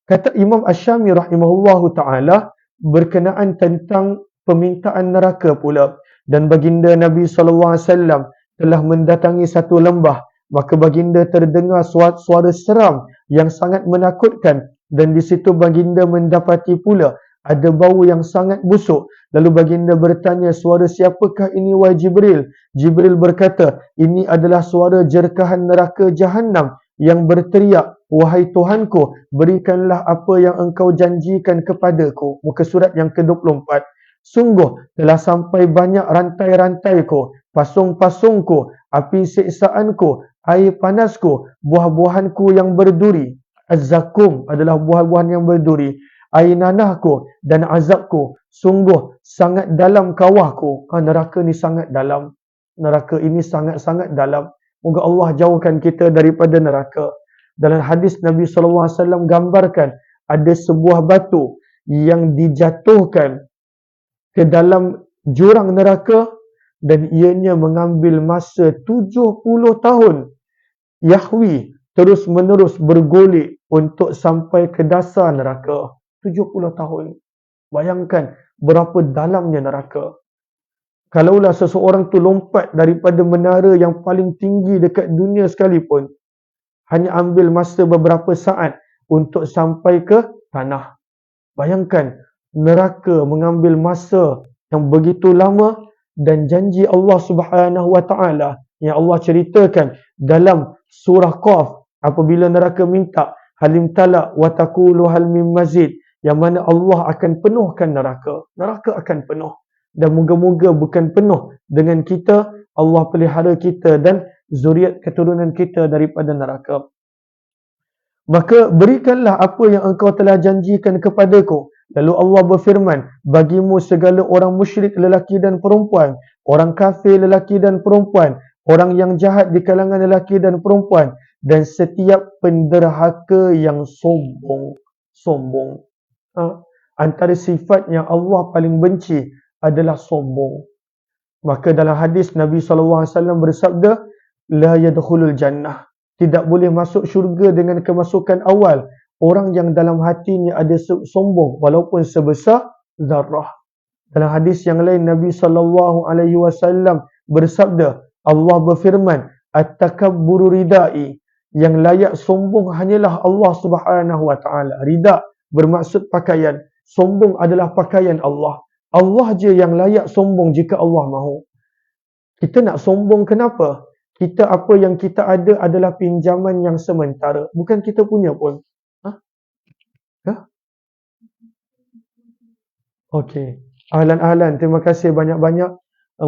Kata Imam Asyami rahimahullahu ta'ala berkenaan tentang permintaan neraka pula. Dan baginda Nabi SAW telah mendatangi satu lembah. Maka baginda terdengar suara seram yang sangat menakutkan. Dan di situ baginda mendapati pula ada bau yang sangat busuk. Lalu baginda bertanya, suara siapakah ini wahai Jibril? Jibril berkata, ini adalah suara jerkahan neraka Jahannam yang berteriak, wahai Tuhanku, berikanlah apa yang engkau janjikan kepadaku. Muka surat yang ke-24. Sungguh telah sampai banyak rantai-rantaiku, pasung-pasungku, api siksaanku, air panasku, buah-buahanku yang berduri. Az-zakum adalah buah-buahan yang berduri. Air nanahku dan azabku. Sungguh sangat dalam kawahku. Neraka ni sangat dalam. Neraka ini sangat-sangat dalam. Moga Allah jauhkan kita daripada neraka. Dalam hadis Nabi SAW gambarkan ada sebuah batu yang dijatuhkan ke dalam jurang neraka dan ianya mengambil masa 70 tahun. Yahwi terus menerus bergolek untuk sampai ke dasar neraka. 70 tahun. Bayangkan berapa dalamnya neraka. Kalaulah seseorang tu lompat daripada menara yang paling tinggi dekat dunia sekalipun, hanya ambil masa beberapa saat untuk sampai ke tanah. Bayangkan, neraka mengambil masa yang begitu lama dan janji Allah Subhanahu wa taala yang Allah ceritakan dalam surah Qaf apabila neraka minta halim talak wa taqulu hal mim mazid, yang mana Allah akan penuhkan neraka. Neraka akan penuh. Dan moga-moga bukan penuh dengan kita, Allah pelihara kita dan zuriat keturunan kita daripada neraka. Maka berikanlah apa yang engkau telah janjikan kepadaku. Lalu Allah berfirman, bagimu segala orang musyrik lelaki dan perempuan, orang kafir lelaki dan perempuan, orang yang jahat di kalangan lelaki dan perempuan, dan setiap penderhaka yang sombong. Sombong. Antara sifat yang Allah paling benci adalah sombong. Maka dalam hadis Nabi SAW bersabda, la yadkhulul jannah. Tidak boleh masuk syurga dengan kemasukan awal orang yang dalam hatinya ada sombong walaupun sebesar zarrah. Dalam hadis yang lain Nabi SAW bersabda, Allah berfirman, at-takabburu ridai, yang layak sombong hanyalah Allah Subhanahu wa taala. Rida bermaksud pakaian. Sombong adalah pakaian Allah. Allah je yang layak sombong jika Allah mahu. Kita nak sombong kenapa? Kita apa yang kita ada adalah pinjaman yang sementara. Bukan kita punya pun. Okey. Ahlan-ahlan. Terima kasih banyak-banyak.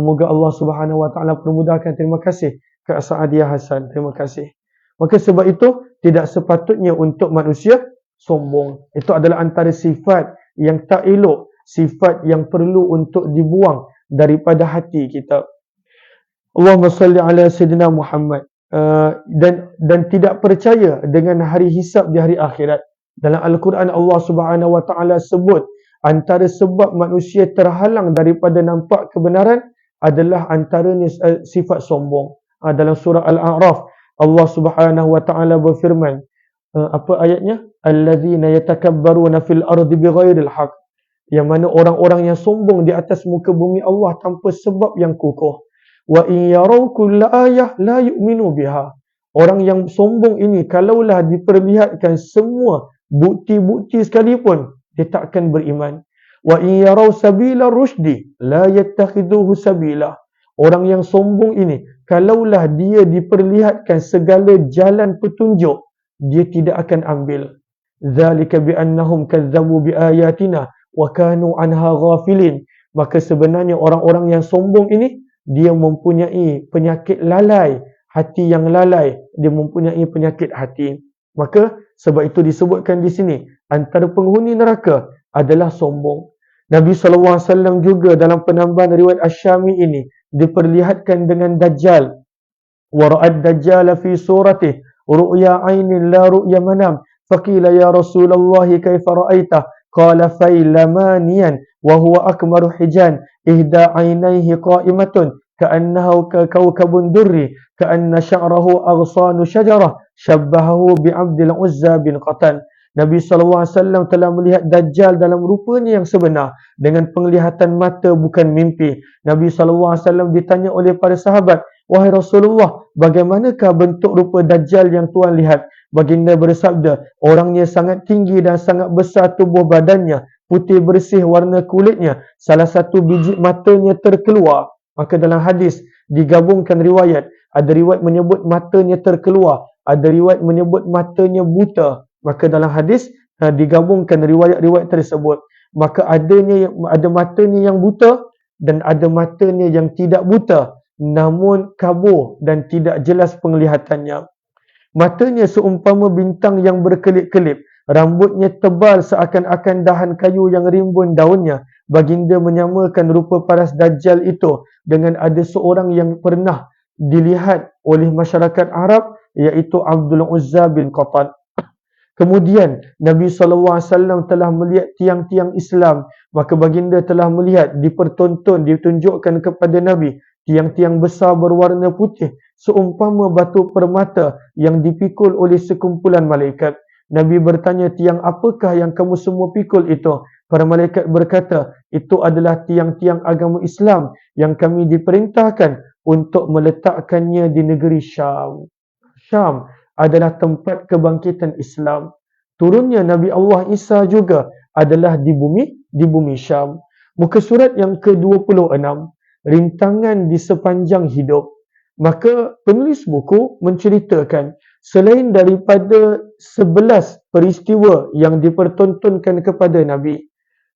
Moga Allah Subhanahu Wa Taala permudahkan. Terima kasih Kak Saadia Hasan. Terima kasih. Maka sebab itu, tidak sepatutnya untuk manusia sombong. Itu adalah antara sifat yang tak elok. Sifat yang perlu untuk dibuang daripada hati kita. Allahumma salli ala Sayyidina Muhammad. Dan tidak percaya dengan hari hisab di hari akhirat. Dalam Al-Quran Allah Subhanahu Wa Taala sebut antara sebab manusia terhalang daripada nampak kebenaran adalah antaranya sifat sombong. Dalam surah Al-A'raf Allah Subhanahu Wa Taala berfirman, apa ayatnya? Allazina yatakabbaruna fil ardi bighairil haqq. Yang mana orang-orang yang sombong di atas muka bumi Allah tanpa sebab yang kukuh. Wa in yarau kulla ayah la yu'minu biha. Orang yang sombong ini kalaulah diperlihatkan semua bukti-bukti sekalipun, dia tak akan beriman. Wa in yarau sabila rusydi la yattakhiduhu sabila. Orang yang sombong ini kalaulah dia diperlihatkan segala jalan petunjuk, dia tidak akan ambil. Zalika bi annahum kazzabu bi ayatina wa kanu anha ghafilin. Maka sebenarnya orang-orang yang sombong ini dia mempunyai penyakit lalai, hati yang lalai, dia mempunyai penyakit hati. Maka sebab itu disebutkan di sini antara penghuni neraka adalah sombong. Nabi SAW juga dalam penambahan riwayat Asy-Syami ini diperlihatkan dengan Dajjal. Wa ra'ad Dajjal fi suratih ru'ya 'ainin la ru'ya manam. Faqila ya Rasulullah kaifa ra'aitah? Qala failamaniyan wa huwa akmaru hijan ihda 'ainaihi qa'imatun ka'annahu kawkabun durri ka'anna sya'rahu aghsanu syajarah syabbahahu bi'Abdil Uzza bin Qatan. Nabi SAW telah melihat Dajjal dalam rupanya yang sebenar dengan penglihatan mata bukan mimpi. Nabi SAW ditanya oleh para sahabat, wahai Rasulullah, bagaimanakah bentuk rupa Dajjal yang Tuhan lihat? Baginda bersabda, orangnya sangat tinggi dan sangat besar tubuh badannya, putih bersih warna kulitnya, salah satu biji matanya terkeluar. Maka dalam hadis digabungkan riwayat, ada riwayat menyebut matanya terkeluar, ada riwayat menyebut matanya buta. Maka dalam hadis digabungkan riwayat-riwayat tersebut. Maka ada matanya yang buta dan ada matanya yang tidak buta, namun kabur dan tidak jelas penglihatannya. Matanya seumpama bintang yang berkelip-kelip, rambutnya tebal seakan-akan dahan kayu yang rimbun daunnya. Baginda menyamakan rupa paras Dajjal itu dengan ada seorang yang pernah dilihat oleh masyarakat Arab, iaitu Abdul Uzza bin Qatan. Kemudian Nabi SAW telah melihat tiang-tiang Islam. Maka baginda telah melihat, ditunjukkan kepada Nabi tiang-tiang besar berwarna putih seumpama batu permata yang dipikul oleh sekumpulan malaikat. Nabi bertanya, tiang apakah yang kamu semua pikul itu? Para malaikat berkata, itu adalah tiang-tiang agama Islam yang kami diperintahkan untuk meletakkannya di negeri Syam. Syam adalah tempat kebangkitan Islam. Turunnya Nabi Allah Isa juga adalah di bumi Syam. Muka surat yang ke-26, rintangan di sepanjang hidup. Maka penulis buku menceritakan selain daripada 11 peristiwa yang dipertontonkan kepada Nabi,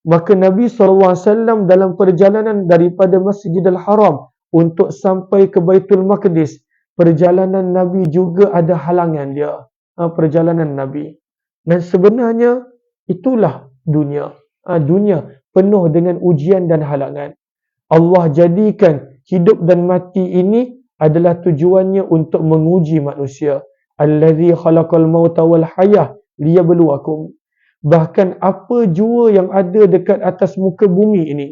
maka Nabi SAW dalam perjalanan daripada Masjidil Haram untuk sampai ke Baitul Maqdis, perjalanan Nabi juga ada halangan dia. Perjalanan Nabi. Dan sebenarnya itulah dunia. Dunia penuh dengan ujian dan halangan. Allah jadikan hidup dan mati ini adalah tujuannya untuk menguji manusia. Allazi khalaqal mauta wal hayah liyabluwakum. Bahkan apa jua yang ada dekat atas muka bumi ini,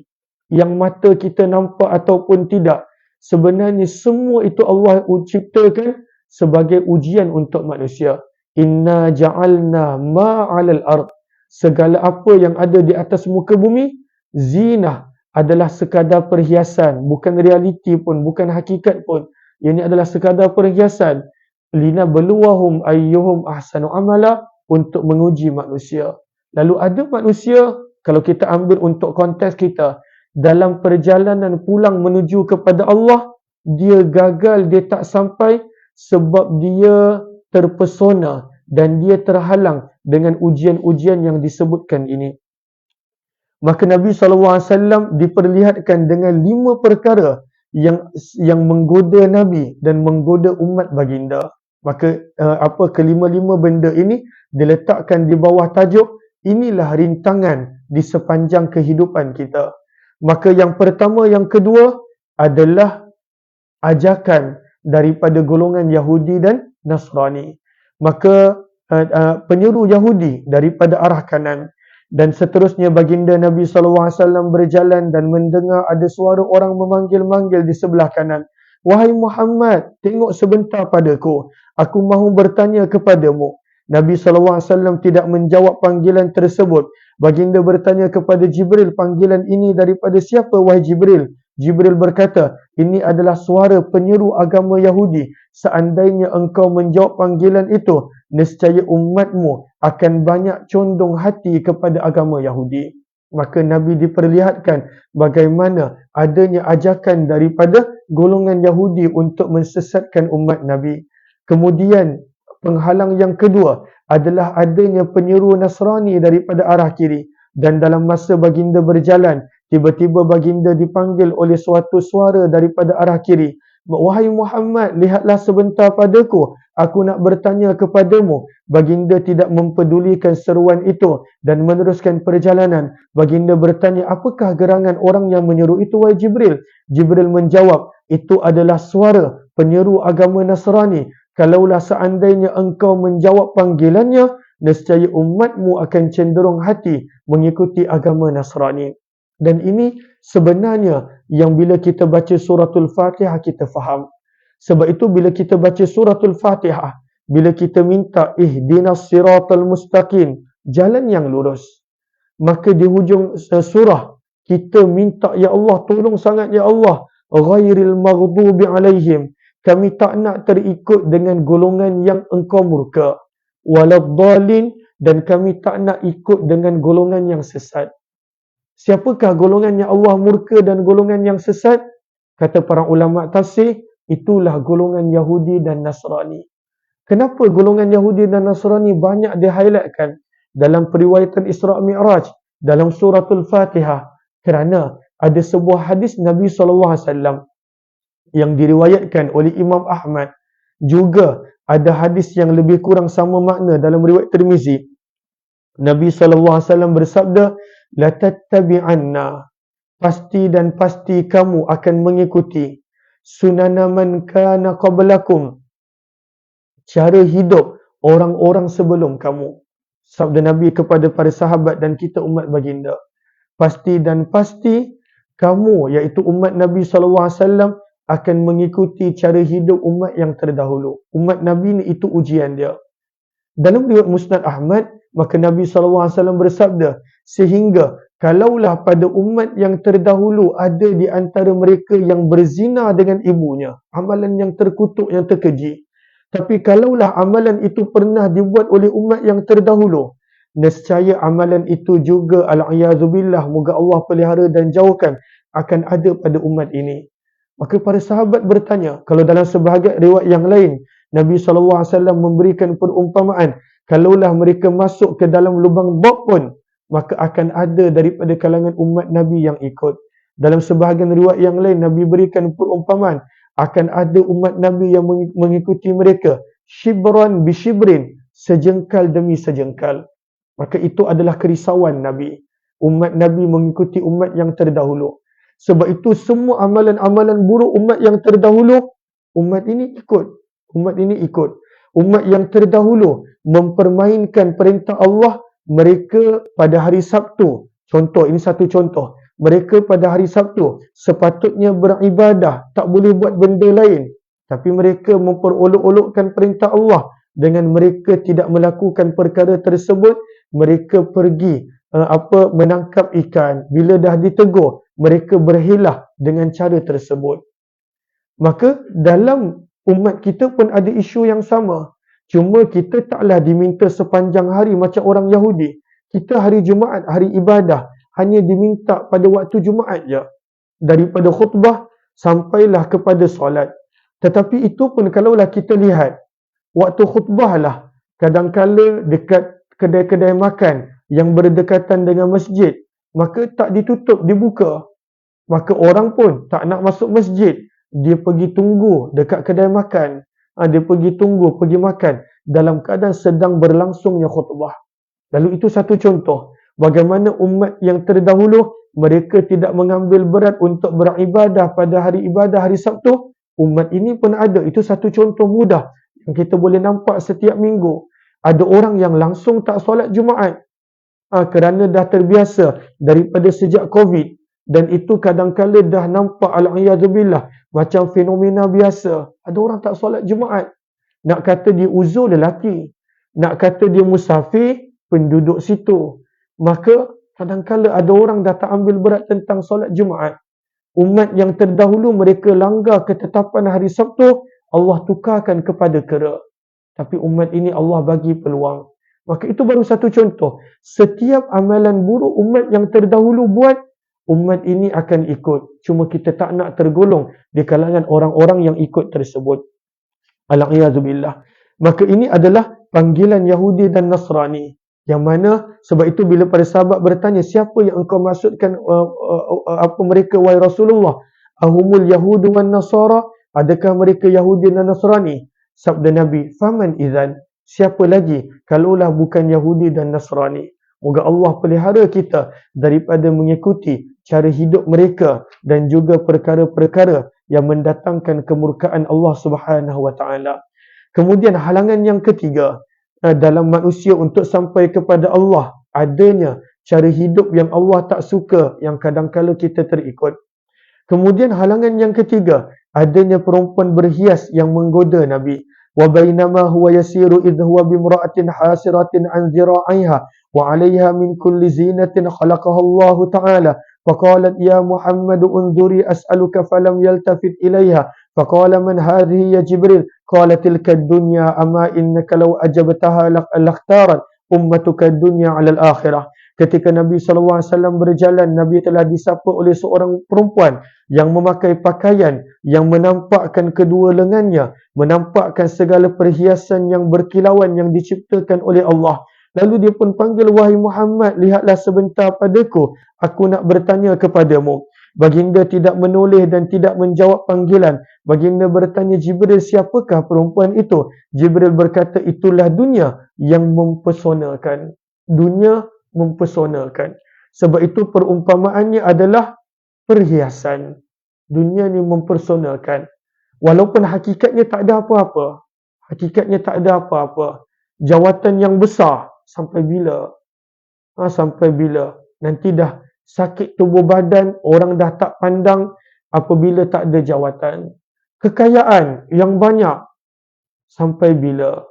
yang mata kita nampak ataupun tidak, sebenarnya semua itu Allah ciptakan sebagai ujian untuk manusia. Inna ja'alna ma'alal ard. Segala apa yang ada di atas muka bumi, zinah, adalah sekadar perhiasan, bukan realiti pun, bukan hakikat pun. Ini adalah sekadar perhiasan. Lina beluahum ayyuhum ahsanu amala, untuk menguji manusia. Lalu ada manusia, kalau kita ambil untuk konteks kita, dalam perjalanan pulang menuju kepada Allah, dia gagal, dia tak sampai sebab dia terpesona dan dia terhalang dengan ujian-ujian yang disebutkan ini. Maka Nabi SAW diperlihatkan dengan 5 perkara yang menggoda Nabi dan menggoda umat baginda. Maka kelima-lima benda ini diletakkan di bawah tajuk, inilah rintangan di sepanjang kehidupan kita. Maka yang pertama, yang kedua adalah ajakan daripada golongan Yahudi dan Nasrani. Maka penyeru Yahudi daripada arah kanan, dan seterusnya baginda Nabi SAW berjalan dan mendengar ada suara orang memanggil-manggil di sebelah kanan. Wahai Muhammad, tengok sebentar padaku, aku mahu bertanya kepadamu. Nabi SAW tidak menjawab panggilan tersebut. Baginda bertanya kepada Jibril, panggilan ini daripada siapa wahai Jibril? Jibril berkata, ini adalah suara penyeru agama Yahudi. Seandainya engkau menjawab panggilan itu, nescaya umatmu akan banyak condong hati kepada agama Yahudi. Maka Nabi diperlihatkan bagaimana adanya ajakan daripada golongan Yahudi untuk mensesatkan umat Nabi. Kemudian penghalang yang kedua adalah adanya penyeru Nasrani daripada arah kiri. Dan dalam masa baginda berjalan, tiba-tiba baginda dipanggil oleh suatu suara daripada arah kiri. Wahai Muhammad, lihatlah sebentar padaku, aku nak bertanya kepadamu. Baginda tidak mempedulikan seruan itu dan meneruskan perjalanan. Baginda bertanya, apakah gerangan orang yang menyeru itu wahai Jibril? Jibril menjawab, itu adalah suara penyeru agama Nasrani. Kalaulah seandainya engkau menjawab panggilannya, nescaya umatmu akan cenderung hati mengikuti agama Nasrani. Dan ini sebenarnya yang bila kita baca suratul Fatihah kita faham. Sebab itu bila kita baca suratul Fatihah, bila kita minta ihdinas siratal mustaqim, jalan yang lurus, maka di hujung surah kita minta, ya Allah, tolong sangat ya Allah, ghairil maghdubi alaihim, kami tak nak terikut dengan golongan yang engkau murka, waladhdallin, dan kami tak nak ikut dengan golongan yang sesat. Siapakah golongan yang Allah murka dan golongan yang sesat? Kata para ulama tafsir, itulah golongan Yahudi dan Nasrani. Kenapa golongan Yahudi dan Nasrani banyak di-highlightkan dalam periwayatan Isra' Mi'raj dalam suratul Fatihah? Kerana ada sebuah hadis Nabi SAW yang diriwayatkan oleh Imam Ahmad. Juga ada hadis yang lebih kurang sama makna dalam riwayat Tirmizi. Nabi SAW bersabda, la tattabi'anna, pasti dan pasti kamu akan mengikuti sunana man kana qablakum, cara hidup orang-orang sebelum kamu. Sabda Nabi kepada para sahabat dan kita umat baginda, pasti dan pasti kamu, iaitu umat Nabi SAW, akan mengikuti cara hidup umat yang terdahulu. Umat Nabi ni itu ujian dia. Dalam riwayat Musnad Ahmad, maka Nabi SAW bersabda, sehingga kalaulah pada umat yang terdahulu ada di antara mereka yang berzina dengan ibunya, amalan yang terkutuk, yang terkeji. Tapi kalaulah amalan itu pernah dibuat oleh umat yang terdahulu, nescaya amalan itu juga, al-a'yadzubillah, moga Allah pelihara dan jauhkan, akan ada pada umat ini. Maka para sahabat bertanya, kalau dalam sebahagian riwayat yang lain, Nabi SAW memberikan perumpamaan, kalaulah mereka masuk ke dalam lubang bab pun, maka akan ada daripada kalangan umat Nabi yang ikut. Dalam sebahagian riwayat yang lain, Nabi berikan perumpamaan, akan ada umat Nabi yang mengikuti mereka, shibran bi shibrin, sejengkal demi sejengkal. Maka itu adalah kerisauan Nabi. Umat Nabi mengikuti umat yang terdahulu. Sebab itu semua amalan-amalan buruk umat yang terdahulu, umat ini ikut. Umat ini ikut. Umat yang terdahulu mempermainkan perintah Allah, mereka pada hari Sabtu. Contoh, ini satu contoh. Mereka pada hari Sabtu sepatutnya beribadah, tak boleh buat benda lain. Tapi mereka memperolok-olokkan perintah Allah. Dengan mereka tidak melakukan perkara tersebut, mereka pergi menangkap ikan. Bila dah ditegur, mereka berhilah dengan cara tersebut. Maka dalam umat kita pun ada isu yang sama. Cuma kita taklah diminta sepanjang hari macam orang Yahudi. Kita hari Jumaat, hari ibadah, hanya diminta pada waktu Jumaat je. Daripada khutbah sampailah kepada solat. Tetapi itu pun kalaulah kita lihat, waktu khutbah lah, kadang-kala dekat kedai-kedai makan yang berdekatan dengan masjid, maka tak ditutup, dibuka. Maka orang pun tak nak masuk masjid, dia pergi tunggu dekat kedai makan. Dia pergi tunggu, pergi makan dalam keadaan sedang berlangsungnya khutbah. Lalu itu satu contoh bagaimana umat yang terdahulu mereka tidak mengambil berat untuk beribadah pada hari ibadah hari Sabtu. Umat ini pun ada. Itu satu contoh mudah yang kita boleh nampak setiap minggu. Ada orang yang langsung tak solat Jumaat kerana dah terbiasa daripada sejak Covid. Dan itu kadang-kala dah nampak al-iyadzubillah macam fenomena biasa. Ada orang tak solat Jumaat. Nak kata dia uzur lelaki. Nak kata dia musafir, penduduk situ. Maka kadang-kala ada orang dah tak ambil berat tentang solat Jumaat. Umat yang terdahulu mereka langgar ketetapan hari Sabtu, Allah tukarkan kepada kera. Tapi umat ini Allah bagi peluang. Maka itu baru satu contoh. Setiap amalan buruk umat yang terdahulu buat, umat ini akan ikut. Cuma kita tak nak tergolong di kalangan orang-orang yang ikut tersebut. Al-a'yadzubillah. Maka ini adalah panggilan Yahudi dan Nasrani. Yang mana, sebab itu bila para sahabat bertanya, siapa yang engkau maksudkan apa mereka, wahai Rasulullah? Ahumul Yahudu wan Nasara? Adakah mereka Yahudi dan Nasrani? Sabda Nabi, faman idzan? Siapa lagi kalaulah bukan Yahudi dan Nasrani? Moga Allah pelihara kita daripada mengikuti cara hidup mereka dan juga perkara-perkara yang mendatangkan kemurkaan Allah Subhanahu wa taala. Kemudian halangan yang ketiga dalam manusia untuk sampai kepada Allah, adanya cara hidup yang Allah tak suka yang kadang-kala kita terikut. Kemudian halangan yang ketiga, adanya perempuan berhias yang menggoda Nabi. Wa bainama huwa yasiru idh huwa bimra'atin hasiratin an zira'iha wa 'alayha min kulli zinatin khalaqaha Allah ta'ala. Faqalat ya Muhammad unzuri as'aluka falam yaltafit ilayha. Faqala man hadhihi ya Jibril? Qala tilka ad-dunya amma innaka law ajabtaha lakhtarat ummatuka ad-dunya 'ala al-akhirah. Ketika Nabi SAW berjalan, Nabi telah disapa oleh seorang perempuan yang memakai pakaian yang menampakkan kedua lengannya, menampakkan segala perhiasan yang berkilauan yang diciptakan oleh Allah. Lalu dia pun panggil, wahai Muhammad, lihatlah sebentar padaku, aku nak bertanya kepadamu. Baginda tidak menoleh dan tidak menjawab panggilan. Baginda bertanya, Jibril, siapakah perempuan itu? Jibril berkata, itulah dunia yang mempesonakan. Dunia mempesonakan. Sebab itu perumpamaannya adalah perhiasan. Dunia ni mempersonalkan. Walaupun hakikatnya tak ada apa-apa. Hakikatnya tak ada apa-apa. Jawatan yang besar. Sampai bila? Sampai bila? Nanti dah sakit tubuh badan, orang dah tak pandang apabila tak ada jawatan. Kekayaan yang banyak. Sampai bila?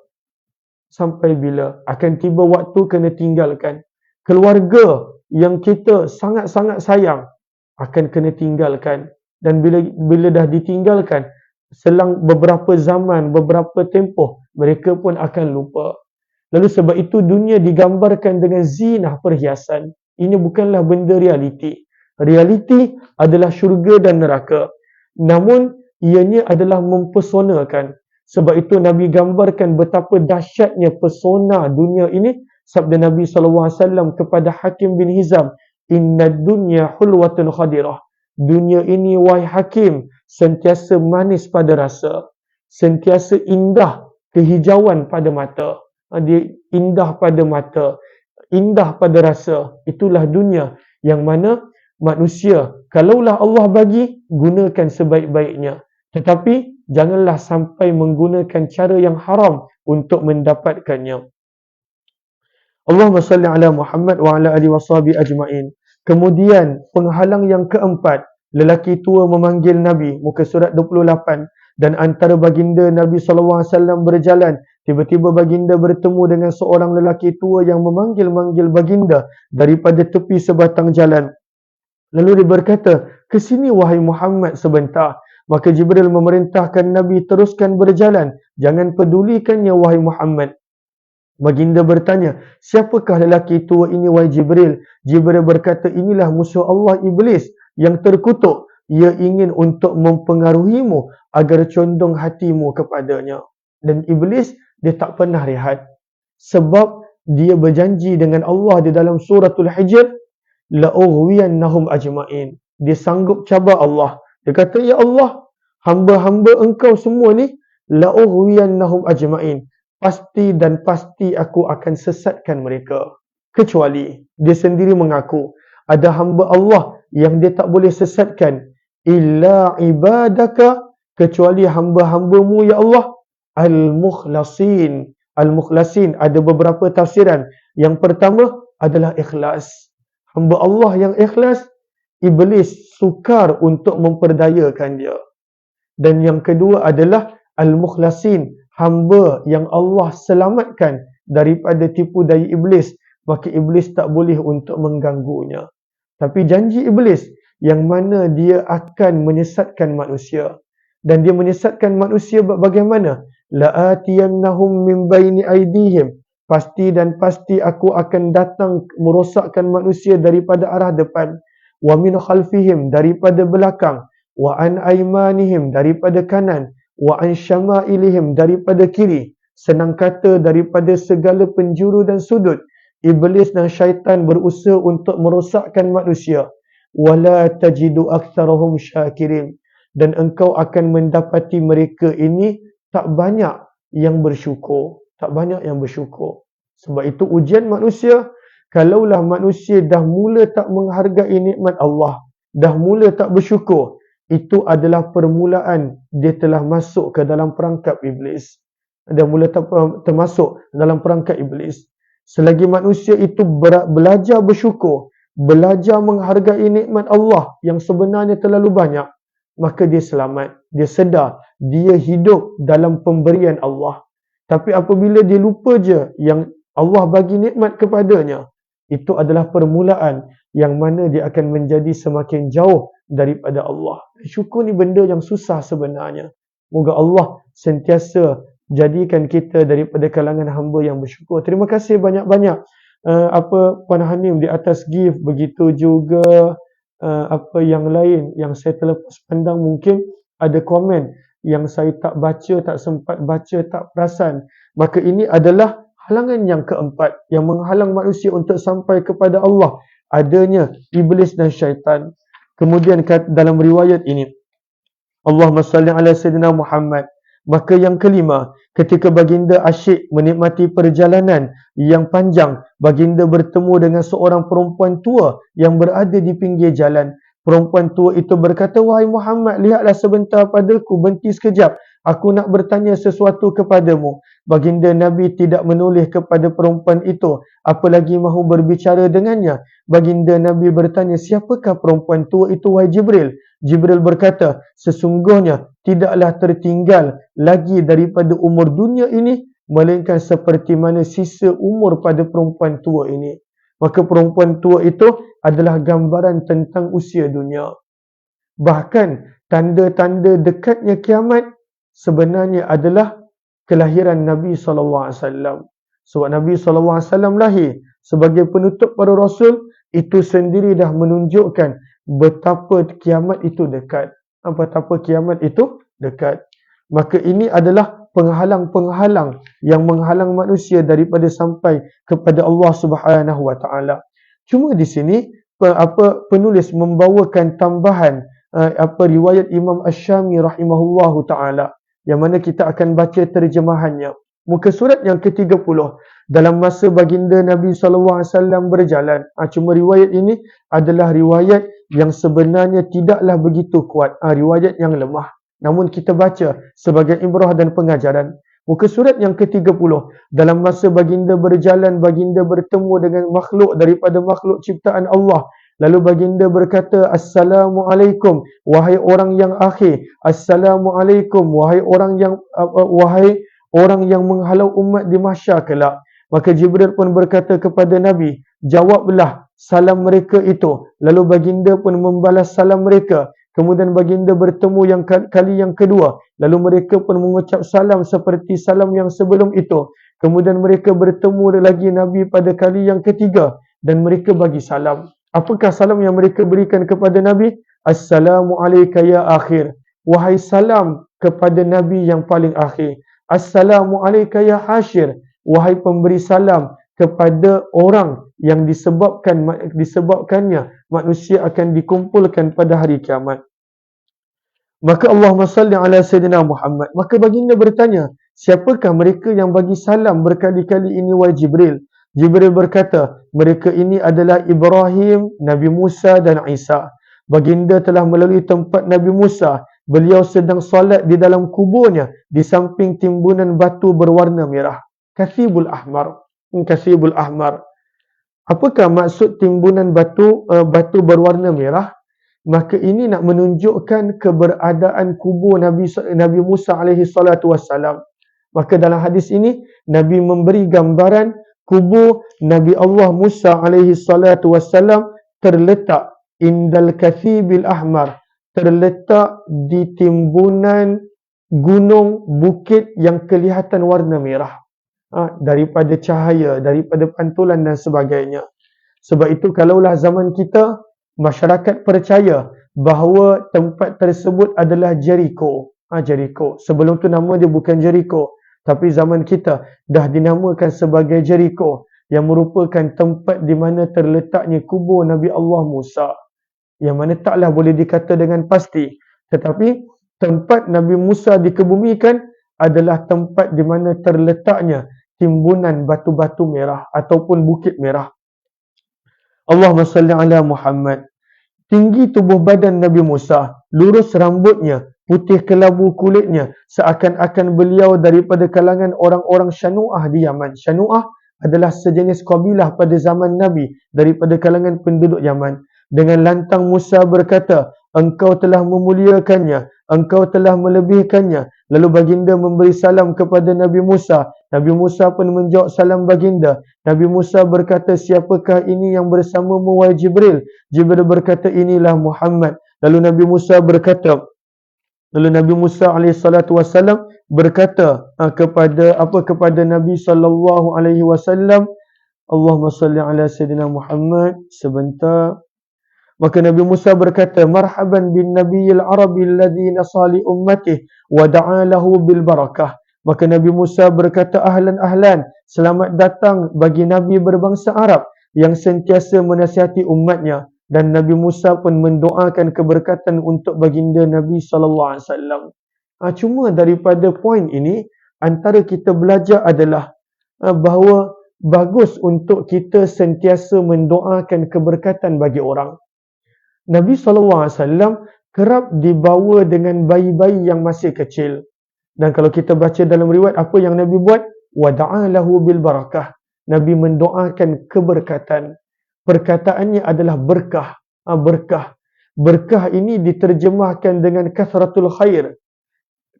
Sampai bila? Akan tiba waktu kena tinggalkan. Keluarga yang kita sangat-sangat sayang akan kena tinggalkan. Dan bila dah ditinggalkan, selang beberapa zaman, beberapa tempoh, mereka pun akan lupa. Lalu sebab itu dunia digambarkan dengan zinah perhiasan. Ini bukanlah benda realiti. Realiti adalah syurga dan neraka. namun ianya adalah mempesonakan. Sebab itu Nabi gambarkan betapa dahsyatnya pesona dunia ini. Sabda Nabi SAW kepada Hakim bin Hizam, "Inna dunya hulwatun khadirah." Dunia ini, wahai Hakim, sentiasa manis pada rasa, sentiasa indah kehijauan pada mata. Dia indah pada mata, indah pada rasa. Itulah dunia yang mana manusia, kalaulah Allah bagi, gunakan sebaik-baiknya. Tetapi janganlah sampai menggunakan cara yang haram untuk mendapatkannya. Allahumma salli ala Muhammad wa ala alihi washabihi ajma'in. Kemudian penghalang yang keempat, lelaki tua memanggil Nabi, muka surat 28, dan antara baginda Nabi SAW berjalan, tiba-tiba baginda bertemu dengan seorang lelaki tua yang memanggil-manggil baginda daripada tepi sebatang jalan. Lalu dia berkata, "Kesini wahai Muhammad sebentar." Maka Jibril memerintahkan Nabi teruskan berjalan. "Jangan pedulikannya wahai Muhammad." Baginda bertanya, "Siapakah lelaki tua ini wahai Jibril?" Jibril berkata, "Inilah musuh Allah Iblis yang terkutuk. Ia ingin untuk mempengaruhimu agar condong hatimu kepadanya." Dan Iblis, dia tak pernah rehat. Sebab dia berjanji dengan Allah di dalam suratul Hijr, "La'ughwiyannahum ajma'in." Dia sanggup cabar Allah. Dia kata, "Ya Allah, hamba-hamba engkau semua ni, la'ughwiyannahum ajma'in. Pasti dan pasti aku akan sesatkan mereka." Kecuali dia sendiri mengaku ada hamba Allah yang dia tak boleh sesatkan. "Illa ibadaka," kecuali hamba-hambamu ya Allah, al-mukhlasin. Al-mukhlasin ada beberapa tafsiran. Yang pertama adalah ikhlas. Hamba Allah yang ikhlas, Iblis sukar untuk memperdayakan dia. Dan yang kedua adalah al-mukhlasin, hamba yang Allah selamatkan daripada tipu daya Iblis, maka Iblis tak boleh untuk mengganggunya. Tapi janji Iblis yang mana dia akan menyesatkan manusia. Dan dia menyesatkan manusia bagaimana? "La'atiyannahum min baini aydihim." Pasti dan pasti aku akan datang merosakkan manusia daripada arah depan. "Wa min khalfihim," daripada belakang. "Wa an aymanihim," daripada kanan. "Wa an syama'ilihim," daripada kiri. Senang kata daripada segala penjuru dan sudut. Iblis dan syaitan berusaha untuk merosakkan manusia. "Wala tajidu aktsarahum syakirin." Dan engkau akan mendapati mereka ini tak banyak yang bersyukur. Tak banyak yang bersyukur. Sebab itu ujian manusia, kalaulah manusia dah mula tak menghargai nikmat Allah, dah mula tak bersyukur, itu adalah permulaan dia telah masuk ke dalam perangkap Iblis. Dah mula termasuk dalam perangkap Iblis. Selagi manusia itu belajar bersyukur, belajar menghargai nikmat Allah yang sebenarnya terlalu banyak, maka dia selamat. Dia sedar dia hidup dalam pemberian Allah. Tapi apabila dia lupa je yang Allah bagi nikmat kepadanya, itu adalah permulaan yang mana dia akan menjadi semakin jauh daripada Allah. Syukur ni benda yang susah sebenarnya. Moga Allah sentiasa jadikan kita daripada kalangan hamba yang bersyukur. Terima kasih banyak-banyak Puan Hanim di atas gift. Begitu juga apa yang lain yang saya terlepas pandang, mungkin ada komen yang saya tak baca, tak sempat baca, tak perasan. Maka ini adalah halangan yang keempat yang menghalang manusia untuk sampai kepada Allah. Adanya Iblis dan syaitan. Kemudian dalam riwayat ini, Allahumma salli ala Sayyidina Muhammad. Maka yang kelima, ketika baginda asyik menikmati perjalanan yang panjang, baginda bertemu dengan seorang perempuan tua yang berada di pinggir jalan. Perempuan tua itu berkata, "Wahai Muhammad, lihatlah sebentar padaku, berhenti sekejap. Aku nak bertanya sesuatu kepadamu." Baginda Nabi tidak menoleh kepada perempuan itu, apalagi mahu berbicara dengannya. Baginda Nabi bertanya, "Siapakah perempuan tua itu, wahai Jibril?" Jibril berkata, "Sesungguhnya tidaklah tertinggal lagi daripada umur dunia ini, melainkan seperti mana sisa umur pada perempuan tua ini." Maka perempuan tua itu adalah gambaran tentang usia dunia. Bahkan tanda-tanda dekatnya kiamat sebenarnya adalah kelahiran Nabi SAW. Sebab Nabi SAW lahir sebagai penutup para Rasul, itu sendiri dah menunjukkan betapa kiamat itu dekat. betapa kiamat itu dekat. Maka ini adalah penghalang-penghalang yang menghalang manusia daripada sampai kepada Allah Subhanahu Wa Taala. Cuma di sini penulis membawakan tambahan riwayat Imam Asy-Syami rahimahullahu taala, yang mana kita akan baca terjemahannya. Muka surat yang ke-30, dalam masa baginda Nabi SAW berjalan. Cuma riwayat ini adalah riwayat yang sebenarnya tidaklah begitu kuat, riwayat yang lemah. Namun kita baca sebagai ibrah dan pengajaran. Muka surat yang ke-30, dalam masa baginda berjalan, baginda bertemu dengan makhluk daripada makhluk ciptaan Allah. Lalu baginda berkata, Assalamualaikum, wahai orang yang akhir. Assalamualaikum, wahai orang yang menghalau umat di mahsyar kelak. Maka Jibril pun berkata kepada Nabi, jawablah salam mereka itu. Lalu baginda pun membalas salam mereka. Kemudian baginda bertemu kali yang kedua. Lalu mereka pun mengucap salam seperti salam yang sebelum itu. Kemudian mereka bertemu lagi Nabi pada kali yang ketiga. Dan mereka bagi salam. Apakah salam yang mereka berikan kepada Nabi? Assalamualaikum ya akhir. Wahai salam kepada Nabi yang paling akhir. Assalamualaikum ya hasyir. Wahai pemberi salam kepada orang yang disebabkannya manusia akan dikumpulkan pada hari kiamat. Maka Allahumma salli ala Sayyidina Muhammad. Maka baginda bertanya, siapakah mereka yang bagi salam berkali-kali ini wahai Jibril? Jibril berkata, mereka ini adalah Ibrahim, Nabi Musa dan Isa. Baginda telah melalui tempat Nabi Musa. Beliau sedang solat di dalam kuburnya di samping timbunan batu berwarna merah. Kasibul Ahmar. Kasibul Ahmar. Apakah maksud timbunan batu berwarna merah? Maka ini nak menunjukkan keberadaan kubur Nabi Musa alaihi salatu wassalam. Maka dalam hadis ini Nabi memberi gambaran kubur Nabi Allah Musa alaihi salatu wassalam terletak indal kathibil ahmar, terletak di timbunan gunung bukit yang kelihatan warna merah. Daripada cahaya, daripada pantulan dan sebagainya. Sebab itu kalaulah zaman kita masyarakat percaya bahawa tempat tersebut adalah Jericho. Jericho. Sebelum tu nama dia bukan Jericho, tapi zaman kita dah dinamakan sebagai Jericho, yang merupakan tempat di mana terletaknya kubur Nabi Allah Musa. Yang mana taklah boleh dikata dengan pasti, tetapi tempat Nabi Musa dikebumikan adalah tempat di mana terletaknya timbunan batu-batu merah ataupun bukit merah. Allahumma salli ala Muhammad. Tinggi tubuh badan Nabi Musa, lurus rambutnya, putih kelabu kulitnya, seakan-akan beliau daripada kalangan orang-orang Syanu'ah di Yaman. Syanu'ah adalah sejenis kabilah pada zaman Nabi daripada kalangan penduduk Yaman. Dengan lantang Musa berkata, engkau telah memuliakannya, engkau telah melebihkannya. Lalu baginda memberi salam kepada Nabi Musa. Nabi Musa pun menjawab salam baginda. Nabi Musa berkata, siapakah ini yang bersamamu wahai Jibril? Jibril berkata, inilah Muhammad. Lalu Nabi Musa alaihi salatu wassalam berkata kepada Nabi sallallahu alaihi wasallam, Allahumma salli ala Sayyidina Muhammad. Sebentar. Maka Nabi Musa berkata, marhaban bin nabiyil arabi alladhi nasali ummatih wa da'alahu bil barakah. Maka Nabi Musa berkata, ahlan, selamat datang bagi Nabi berbangsa Arab yang sentiasa menasihati umatnya. Dan Nabi Musa pun mendoakan keberkatan untuk baginda Nabi SAW. Cuma daripada poin ini, antara kita belajar adalah bahawa bagus untuk kita sentiasa mendoakan keberkatan bagi orang. Nabi SAW kerap dibawa dengan bayi-bayi yang masih kecil. Dan kalau kita baca dalam riwayat, apa yang Nabi buat? Wada'alahu bil barakah. Nabi mendoakan keberkatan. Perkataannya adalah berkah. Berkah. Berkah ini diterjemahkan dengan kasratul khair.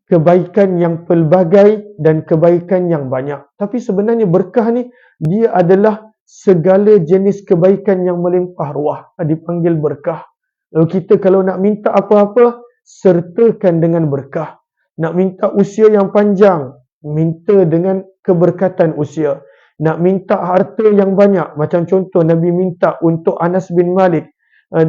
Kebaikan yang pelbagai dan kebaikan yang banyak. Tapi sebenarnya berkah ni, dia adalah segala jenis kebaikan yang melimpah ruah. Dipanggil berkah. Lalu kita kalau nak minta apa-apa, sertakan dengan berkah. Nak minta usia yang panjang, minta dengan keberkatan usia. Nak minta harta yang banyak, macam contoh Nabi minta untuk Anas bin Malik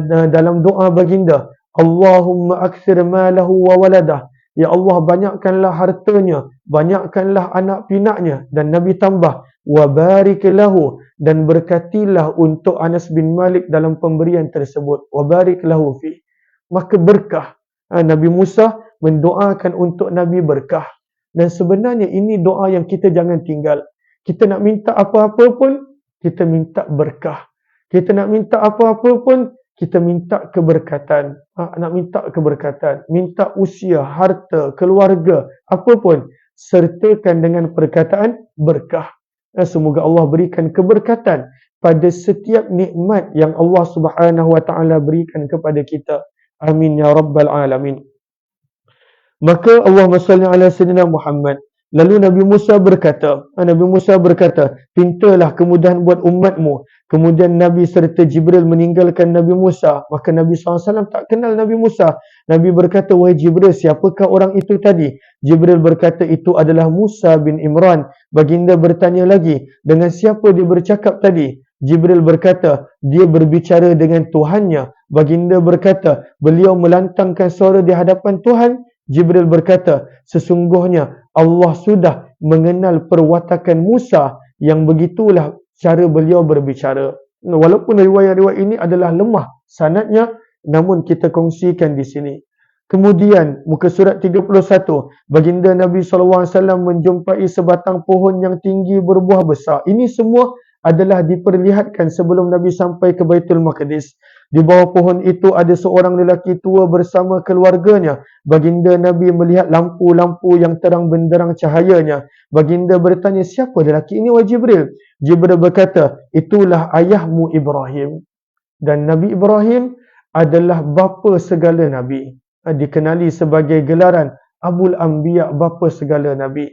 dalam doa baginda, Allahumma akthir malahu wa waladah. Ya Allah, banyakkanlah hartanya, banyakkanlah anak pinaknya. Dan Nabi tambah, wa barik lahu, dan berkatilah untuk Anas bin Malik dalam pemberian tersebut. Wa barik lahu fi. Maka berkah. Nabi Musa mendoakan untuk Nabi berkah. Dan sebenarnya ini doa yang kita jangan tinggal. Kita nak minta apa-apa pun, kita minta berkah. Kita nak minta apa-apa pun, kita minta keberkatan. Nak minta keberkatan, minta usia, harta, keluarga, apa pun, sertakan dengan perkataan berkah. Semoga Allah berikan keberkatan pada setiap nikmat yang Allah Subhanahu Wa Taala berikan kepada kita. Amin ya rabbal alamin. Maka Allahumma salli ala sayyidina Muhammad. Lalu Nabi Musa berkata, pintalah kemudahan buat umatmu. Kemudian Nabi serta Jibril meninggalkan Nabi Musa. Maka Nabi SAW tak kenal Nabi Musa. Nabi berkata, wahai Jibril, siapakah orang itu tadi? Jibril berkata, itu adalah Musa bin Imran. Baginda bertanya lagi, dengan siapa dia bercakap tadi? Jibril berkata, dia berbicara dengan Tuhannya. Baginda berkata, beliau melantangkan suara di hadapan Tuhan. Jibril berkata, sesungguhnya Allah sudah mengenal perwatakan Musa, yang begitulah cara beliau berbicara. Walaupun riwayat-riwayat ini adalah lemah sanadnya, namun kita kongsikan di sini. Kemudian muka surat 31, baginda Nabi SAW menjumpai sebatang pohon yang tinggi berbuah besar. Ini semua adalah diperlihatkan sebelum Nabi sampai ke Baitul Maqdis. Di bawah pohon itu ada seorang lelaki tua bersama keluarganya. Baginda Nabi melihat lampu-lampu yang terang benderang cahayanya. Baginda bertanya, siapa lelaki ini, wahai Jibril? Jibril berkata, itulah ayahmu Ibrahim. Dan Nabi Ibrahim adalah bapa segala Nabi. Dikenali sebagai gelaran Abul Anbiya, bapa segala Nabi.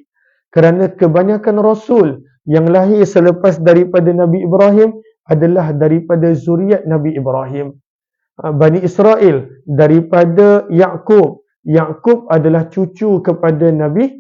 Kerana kebanyakan Rasul yang lahir selepas daripada Nabi Ibrahim adalah daripada zuriat Nabi Ibrahim. Bani Israel daripada Yaqub. Yaqub adalah cucu kepada Nabi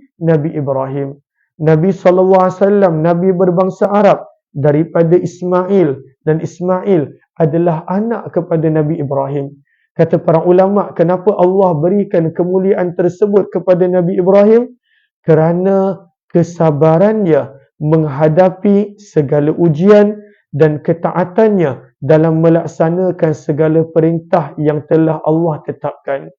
Ibrahim. Nabi SAW, Nabi berbangsa Arab daripada Ismail. Dan Ismail adalah anak kepada Nabi Ibrahim. Kata para ulama, kenapa Allah berikan kemuliaan tersebut kepada Nabi Ibrahim? Kerana kesabarannya menghadapi segala ujian dan ketaatannya dalam melaksanakan segala perintah yang telah Allah tetapkan.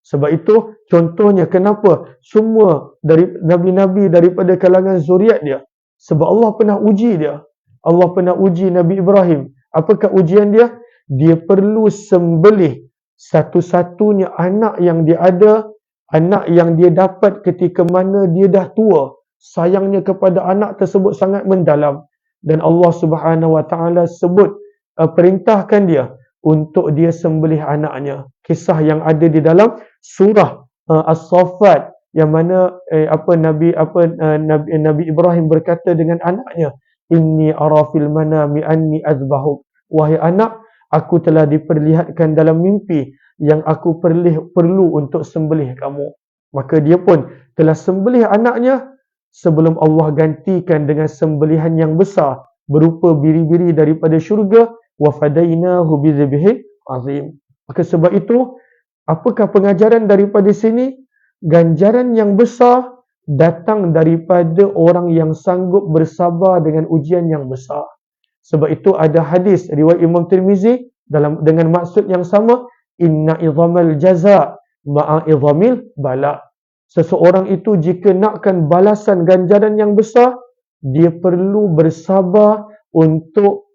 Sebab itu, contohnya kenapa semua dari Nabi-Nabi daripada kalangan zuriat dia? Sebab Allah pernah uji dia. Allah pernah uji Nabi Ibrahim. Apakah ujian dia? Dia perlu sembelih satu-satunya anak yang dia ada, anak yang dia dapat ketika mana dia dah tua. Sayangnya kepada anak tersebut sangat mendalam. Dan Allah Subhanahu Wa Taala sebut, perintahkan dia untuk dia sembelih anaknya. Kisah yang ada di dalam surah As-Saffat, yang mana Nabi Ibrahim berkata dengan anaknya, inni ara fil manami anni azbahuk. Wahai anak, aku telah diperlihatkan dalam mimpi yang aku perlu untuk sembelih kamu. Maka dia pun telah sembelih anaknya sebelum Allah gantikan dengan sembelihan yang besar berupa biri-biri daripada syurga. Wa fadainahu bidzibhin azim. Maka sebab itu, apakah pengajaran daripada sini? Ganjaran yang besar datang daripada orang yang sanggup bersabar dengan ujian yang besar. Sebab itu ada hadis riwayat Imam Tirmizi dengan maksud yang sama, inna idhamal jaza ma'a idhamil bala. Seseorang itu jika nakkan balasan ganjaran yang besar, dia perlu bersabar untuk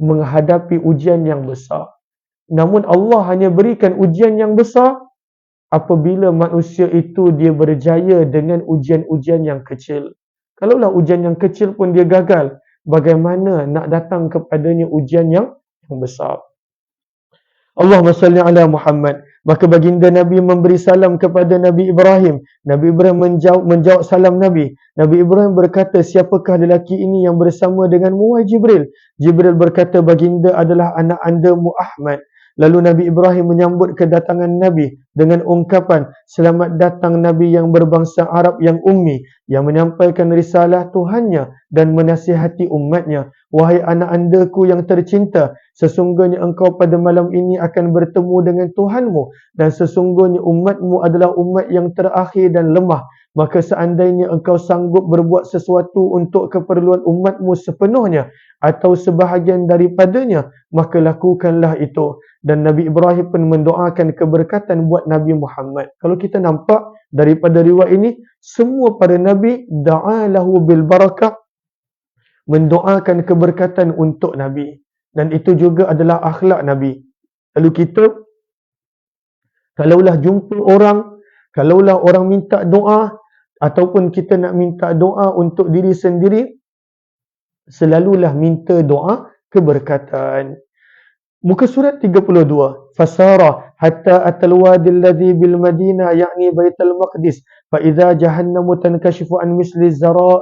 menghadapi ujian yang besar. Namun Allah hanya berikan ujian yang besar apabila manusia itu dia berjaya dengan ujian-ujian yang kecil. Kalaulah ujian yang kecil pun dia gagal, bagaimana nak datang kepadanya ujian yang besar? Allahumma salli ala Muhammad. Maka baginda Nabi memberi salam kepada Nabi Ibrahim. Nabi Ibrahim menjawab salam Nabi. Nabi Ibrahim berkata, siapakah lelaki ini yang bersama denganmu, wahai Jibril? Jibril berkata, baginda adalah anak andamu Ahmad. Lalu Nabi Ibrahim menyambut kedatangan Nabi dengan ungkapan, "Selamat datang Nabi yang berbangsa Arab yang ummi, yang menyampaikan risalah Tuhannya dan menasihati umatnya. Wahai anak andaku yang tercinta, sesungguhnya engkau pada malam ini akan bertemu dengan Tuhanmu, dan sesungguhnya umatmu adalah umat yang terakhir dan lemah. Maka seandainya engkau sanggup berbuat sesuatu untuk keperluan umatmu sepenuhnya atau sebahagian daripadanya, maka lakukanlah itu." Dan Nabi Ibrahim pun mendoakan keberkatan buat Nabi Muhammad. Kalau kita nampak daripada riwayat ini, semua para Nabi da'alahu bil barakah, mendoakan keberkatan untuk Nabi. Dan itu juga adalah akhlak Nabi. Lalu kita, kalaulah jumpa orang, kalaulah orang minta doa, ataupun kita nak minta doa untuk diri sendiri, selalulah minta doa keberkatan. Muka surat 32. Fasara hatta atal wadi alladhi bil Madinah yakni Baitul Maqdis fa idza jahannamu tankashifu an misli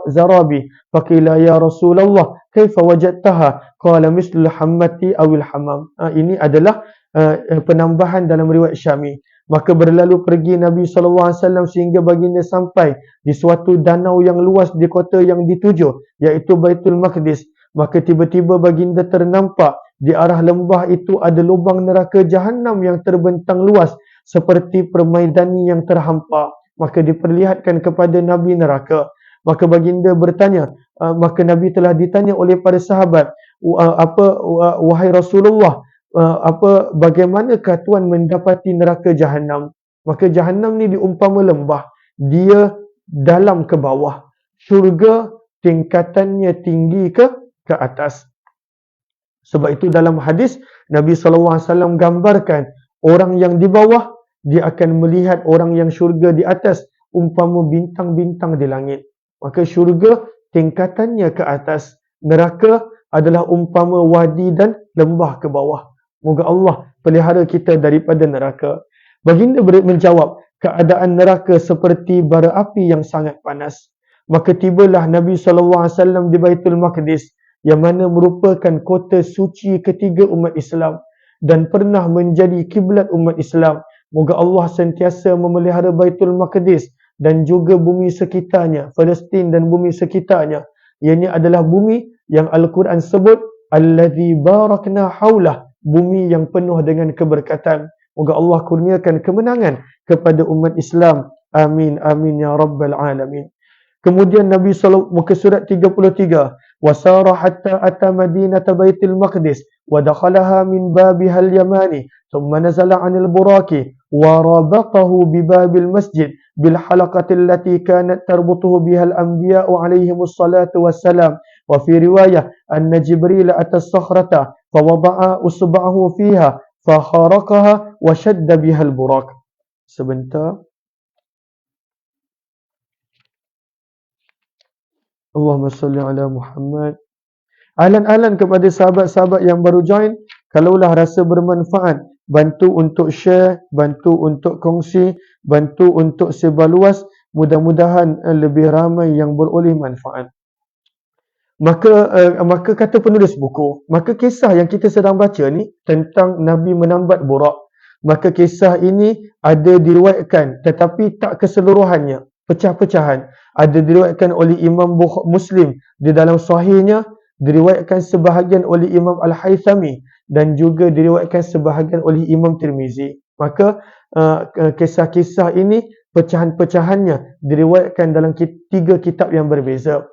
zarabi faqila ya Rasulullah kaifa wajadtaha qala mislu hammati awil hamam. Ini adalah penambahan dalam riwayat Syami. Maka berlalu pergi Nabi SAW sehingga baginda sampai di suatu danau yang luas di kota yang dituju, iaitu Baitul Maqdis. Maka tiba-tiba baginda ternampak di arah lembah itu ada lubang neraka Jahannam yang terbentang luas seperti permaidani yang terhampar. Maka diperlihatkan kepada Nabi neraka. Maka baginda bertanya, maka Nabi telah ditanya oleh para sahabat, wahai Rasulullah, bagaimanakah tuan mendapati neraka Jahannam? Maka Jahannam ni diumpama lembah, dia dalam ke bawah, syurga tingkatannya tinggi ke atas. Sebab itu dalam hadis Nabi SAW gambarkan orang yang di bawah, dia akan melihat orang yang syurga di atas umpama bintang-bintang di langit. Maka syurga tingkatannya ke atas, neraka adalah umpama wadi dan lembah ke bawah. Moga Allah pelihara kita daripada neraka. Baginda menjawab, keadaan neraka seperti bara api yang sangat panas. Maka tibalah Nabi SAW di Baitul Maqdis, yang mana merupakan kota suci ketiga umat Islam dan pernah menjadi kiblat umat Islam. Moga Allah sentiasa memelihara Baitul Maqdis dan juga bumi sekitarnya, Palestin dan bumi sekitarnya. Ianya adalah bumi yang Al-Quran sebut allazi barakna haulah, bumi yang penuh dengan keberkatan. Moga Allah kurniakan kemenangan kepada umat Islam. Amin amin ya rabbal alamin. Kemudian Nabi muka surat 33. Wasara hatta ata madinata Baitul Maqdis wa dakhalaha min babiha al-yamani thumma nazala 'anil buraki wa rabatahu bi babil masjid bil halaqati allati kanat tarbutuhu biha al-anbiya'u 'alaihimus salatu wassalam. Wa fi riwayah anna Jibril ata as-sakhrata fa wada'a usba'ahu fiha fa kharaqaha wa shadda biha al-burak. Sebentar. Allahumma salli ala Muhammad. Ahlan-ahlan kepada sahabat-sahabat yang baru join, kalaulah rasa bermanfaat, bantu untuk share, bantu untuk kongsi, bantu untuk sebar luas, mudah-mudahan lebih ramai yang beroleh manfaat. Maka kata penulis buku, maka kisah yang kita sedang baca ni tentang Nabi menambat Burak. Maka kisah ini ada diriwayatkan tetapi tak keseluruhannya, pecah-pecahan. Ada diriwayatkan oleh Imam Muslim di dalam sahihnya, diriwayatkan sebahagian oleh Imam Al-Haythami dan juga diriwayatkan sebahagian oleh Imam Tirmizi. Maka kisah-kisah ini pecahan-pecahannya diriwayatkan dalam 3 kitab yang berbeza.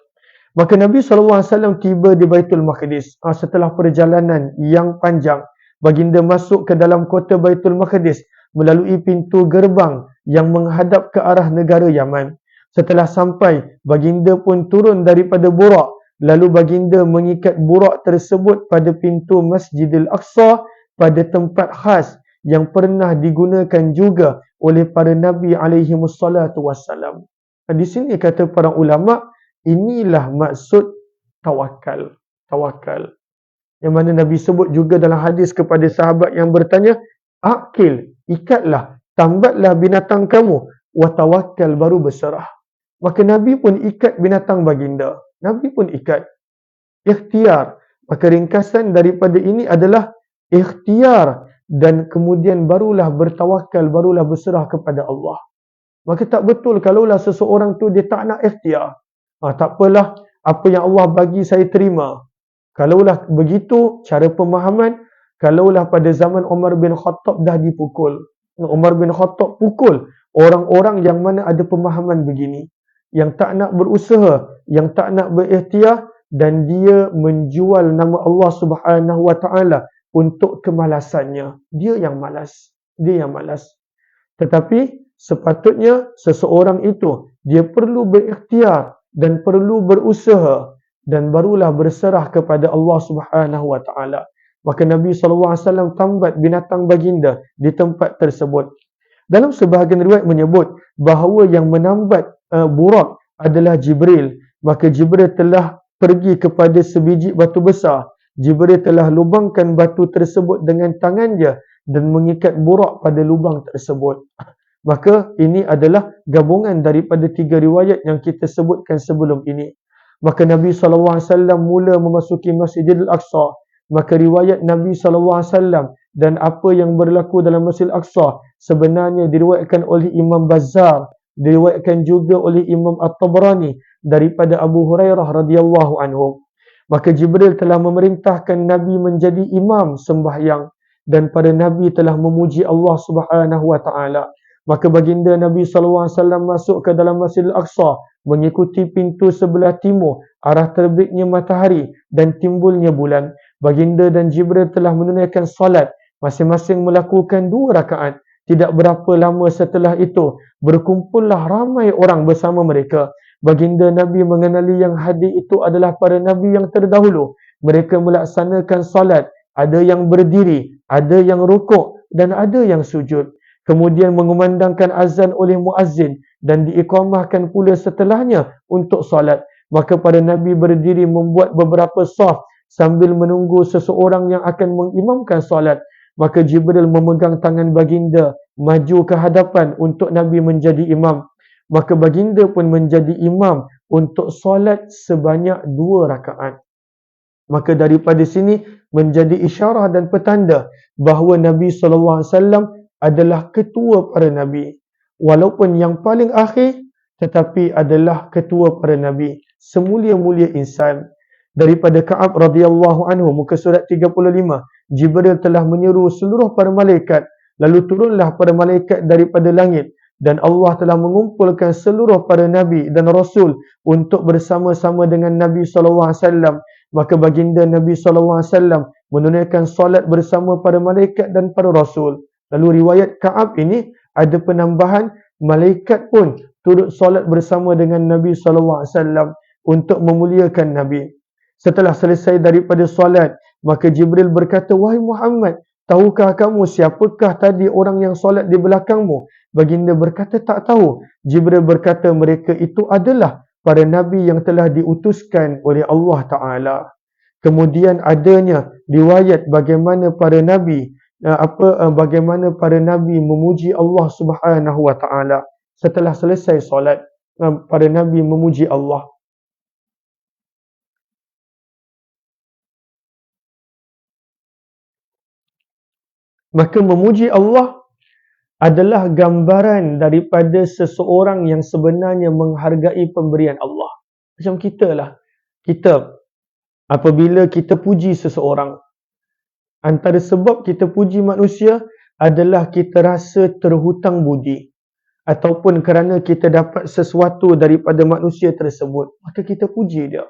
Maka Nabi SAW tiba di Baitul Maqdis setelah perjalanan yang panjang. Baginda masuk ke dalam kota Baitul Maqdis melalui pintu gerbang yang menghadap ke arah negara Yaman. Setelah sampai, baginda pun turun daripada Burak. Lalu baginda mengikat Burak tersebut pada pintu Masjidil Aqsa pada tempat khas yang pernah digunakan juga oleh para Nabi alaihimussalatu wassalam. Di sini kata para ulama, inilah maksud tawakal. Tawakal. Yang mana Nabi sebut juga dalam hadis kepada sahabat yang bertanya, akil, ikatlah, tambatlah binatang kamu, wa tawakkal, baru berserah. Maka Nabi pun ikat binatang baginda. Nabi pun ikat. Ikhtiar. Maka ringkasan daripada ini adalah ikhtiar dan kemudian barulah bertawakal, barulah berserah kepada Allah. Maka tak betul kalaulah seseorang tu dia tak nak ikhtiar. Tak apalah, apa yang Allah bagi saya terima. Kalaulah begitu cara pemahaman, kalaulah pada zaman Umar bin Khattab dah dipukul. Umar bin Khattab pukul orang-orang yang mana ada pemahaman begini. Yang tak nak berusaha, yang tak nak berikhtiar, dan dia menjual nama Allah Subhanahu Wa Taala untuk kemalasannya. Dia yang malas. Dia yang malas. Tetapi sepatutnya seseorang itu dia perlu berikhtiar dan perlu berusaha dan barulah berserah kepada Allah Subhanahu Wa Taala. Maka Nabi SAW tambat binatang baginda di tempat tersebut. Dalam sebahagian riwayat menyebut bahawa yang menambat Burak adalah Jibril. Maka Jibril telah pergi kepada sebiji batu besar. Jibril telah lubangkan batu tersebut dengan tangannya dan mengikat Burak pada lubang tersebut. Maka ini adalah gabungan daripada 3 riwayat yang kita sebutkan sebelum ini. Maka Nabi SAW mula memasuki Masjidil Aqsa. Maka riwayat Nabi SAW dan apa yang berlaku dalam Masjidil Aqsa sebenarnya diriwayatkan oleh Imam Bazzar, diriwayatkan juga oleh Imam At-Tabrani daripada Abu Hurairah radhiyallahu anhu. Maka Jibril telah memerintahkan Nabi menjadi imam sembahyang dan para Nabi telah memuji Allah Subhanahu Wa Taala. Maka baginda Nabi SAW masuk ke dalam Masjidil Aqsa mengikuti pintu sebelah timur, arah terbitnya matahari dan timbulnya bulan. Baginda dan Jibril telah menunaikan salat, masing-masing melakukan 2 rakaat. Tidak berapa lama setelah itu, berkumpullah ramai orang bersama mereka. Baginda Nabi mengenali yang hadir itu adalah para Nabi yang terdahulu. Mereka melaksanakan salat, ada yang berdiri, ada yang rukuk dan ada yang sujud. Kemudian mengumandangkan azan oleh muazzin dan diiqamahkan pula setelahnya untuk salat. Maka para Nabi berdiri membuat beberapa saf sambil menunggu seseorang yang akan mengimamkan salat. Maka Jibril memegang tangan baginda maju ke hadapan untuk Nabi menjadi imam. Maka baginda pun menjadi imam untuk salat sebanyak 2 rakaat. Maka daripada sini menjadi isyarah dan petanda bahawa Nabi SAW adalah ketua para Nabi. Walaupun yang paling akhir, tetapi adalah ketua para Nabi. Semulia-mulia insan. Daripada Ka'ab radhiyallahu anhu, muka surat 35, Jibril telah menyeru seluruh para malaikat. Lalu turunlah para malaikat daripada langit. Dan Allah telah mengumpulkan seluruh para Nabi dan Rasul untuk bersama-sama dengan Nabi SAW. Maka baginda Nabi SAW menunaikan solat bersama para malaikat dan para Rasul. Lalu riwayat Ka'ab ini ada penambahan, malaikat pun turut solat bersama dengan Nabi SAW untuk memuliakan Nabi. Setelah selesai daripada solat, maka Jibril berkata, "Wahai Muhammad, tahukah kamu siapakah tadi orang yang solat di belakangmu?" Baginda berkata, "Tak tahu." Jibril berkata, "Mereka itu adalah para Nabi yang telah diutuskan oleh Allah Ta'ala." Kemudian adanya riwayat bagaimana para Nabi bagaimana para Nabi memuji Allah Subhanahu Wa Taala setelah selesai solat. Para Nabi memuji Allah. Maka memuji Allah adalah gambaran daripada seseorang yang sebenarnya menghargai pemberian Allah. Macam kita lah. Kita, apabila kita puji seseorang, antara sebab kita puji manusia adalah kita rasa terhutang budi. Ataupun kerana kita dapat sesuatu daripada manusia tersebut, maka kita puji dia.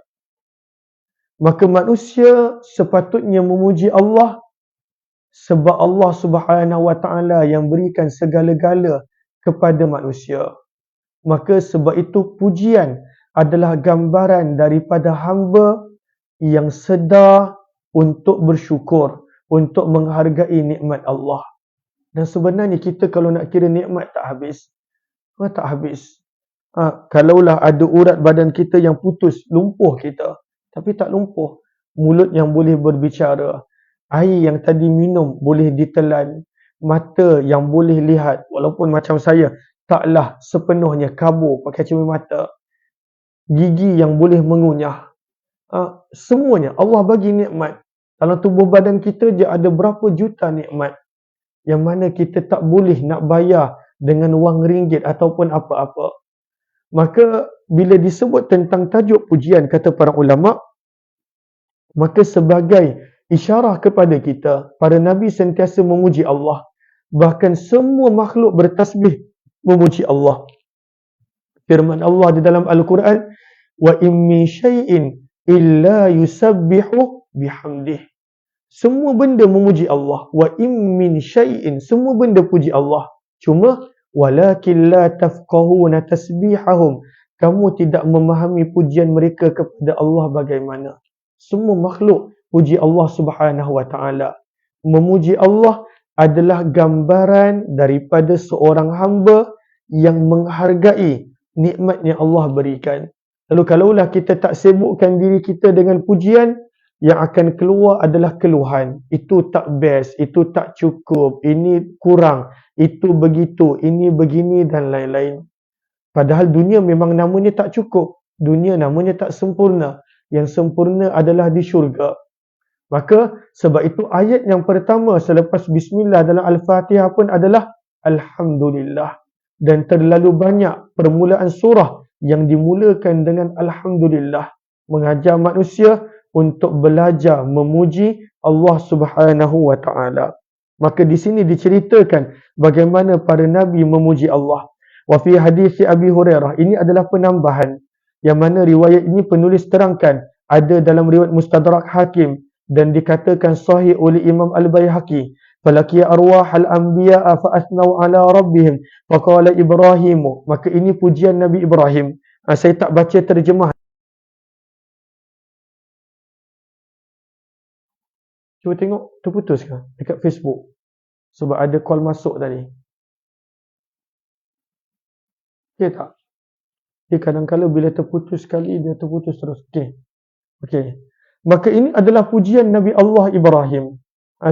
Maka manusia sepatutnya memuji Allah sebab Allah Subhanahu Wa Taala yang berikan segala-gala kepada manusia. Maka sebab itu pujian adalah gambaran daripada hamba yang sedar untuk bersyukur, untuk menghargai nikmat Allah. Dan sebenarnya kita kalau nak kira nikmat tak habis. Tak habis. Kalaulah ada urat badan kita yang putus, lumpuh kita. Tapi tak lumpuh. Mulut yang boleh berbicara. Air yang tadi minum boleh ditelan. Mata yang boleh lihat. Walaupun macam saya, taklah sepenuhnya kabur pakai cermin mata. Gigi yang boleh mengunyah. Semuanya Allah bagi nikmat. Dalam tubuh badan kita je ada berapa juta nikmat. yang mana kita tak boleh nak bayar dengan wang ringgit ataupun apa-apa. Maka bila disebut tentang tajuk pujian, kata para ulama, maka sebagai isyarah kepada kita, para nabi sentiasa memuji Allah. Bahkan semua makhluk bertasbih memuji Allah. Firman Allah di dalam Al-Quran, wa in min syai'in illa yusabbihu bihamdih. Semua benda memuji Allah. Wa in min syai'in, semua benda puji Allah. Cuma walakin la tafqahuna tasbihahum. Kamu tidak memahami pujian mereka kepada Allah bagaimana. Semua makhluk puji Allah Subhanahu wa taala. Memuji Allah adalah gambaran daripada seorang hamba yang menghargai nikmat yang Allah berikan. Lalu kalaulah kita tak sibukkan diri kita dengan pujian, yang akan keluar adalah keluhan. Itu tak best, itu tak cukup, ini kurang, itu begitu, ini begini dan lain-lain. Padahal dunia memang namanya tak cukup. Dunia namanya tak sempurna. Yang sempurna adalah di syurga. Maka sebab itu ayat yang pertama selepas Bismillah dalam Al-Fatihah pun adalah Alhamdulillah. Dan terlalu banyak permulaan surah yang dimulakan dengan Alhamdulillah. Mengajar manusia untuk belajar memuji Allah Subhanahu wa taala. Maka di sini diceritakan bagaimana para nabi memuji Allah. Wa fi hadis Abi Hurairah, ini adalah penambahan yang mana riwayat ini penulis terangkan ada dalam riwayat Mustadrak Hakim dan dikatakan sahih oleh Imam Al-Baihaqi. Falaqiya arwah al-anbiya'a fa asnau ala rabbihim faqala Ibrahim. Maka ini pujian Nabi Ibrahim. Saya tak baca terjemah. Cuba tengok, terputus ke dekat Facebook? Sebab ada call masuk tadi. Okey tak? Dia kadang-kadang bila terputus sekali, dia terputus terus. Okey. Maka ini adalah pujian Nabi Allah Ibrahim.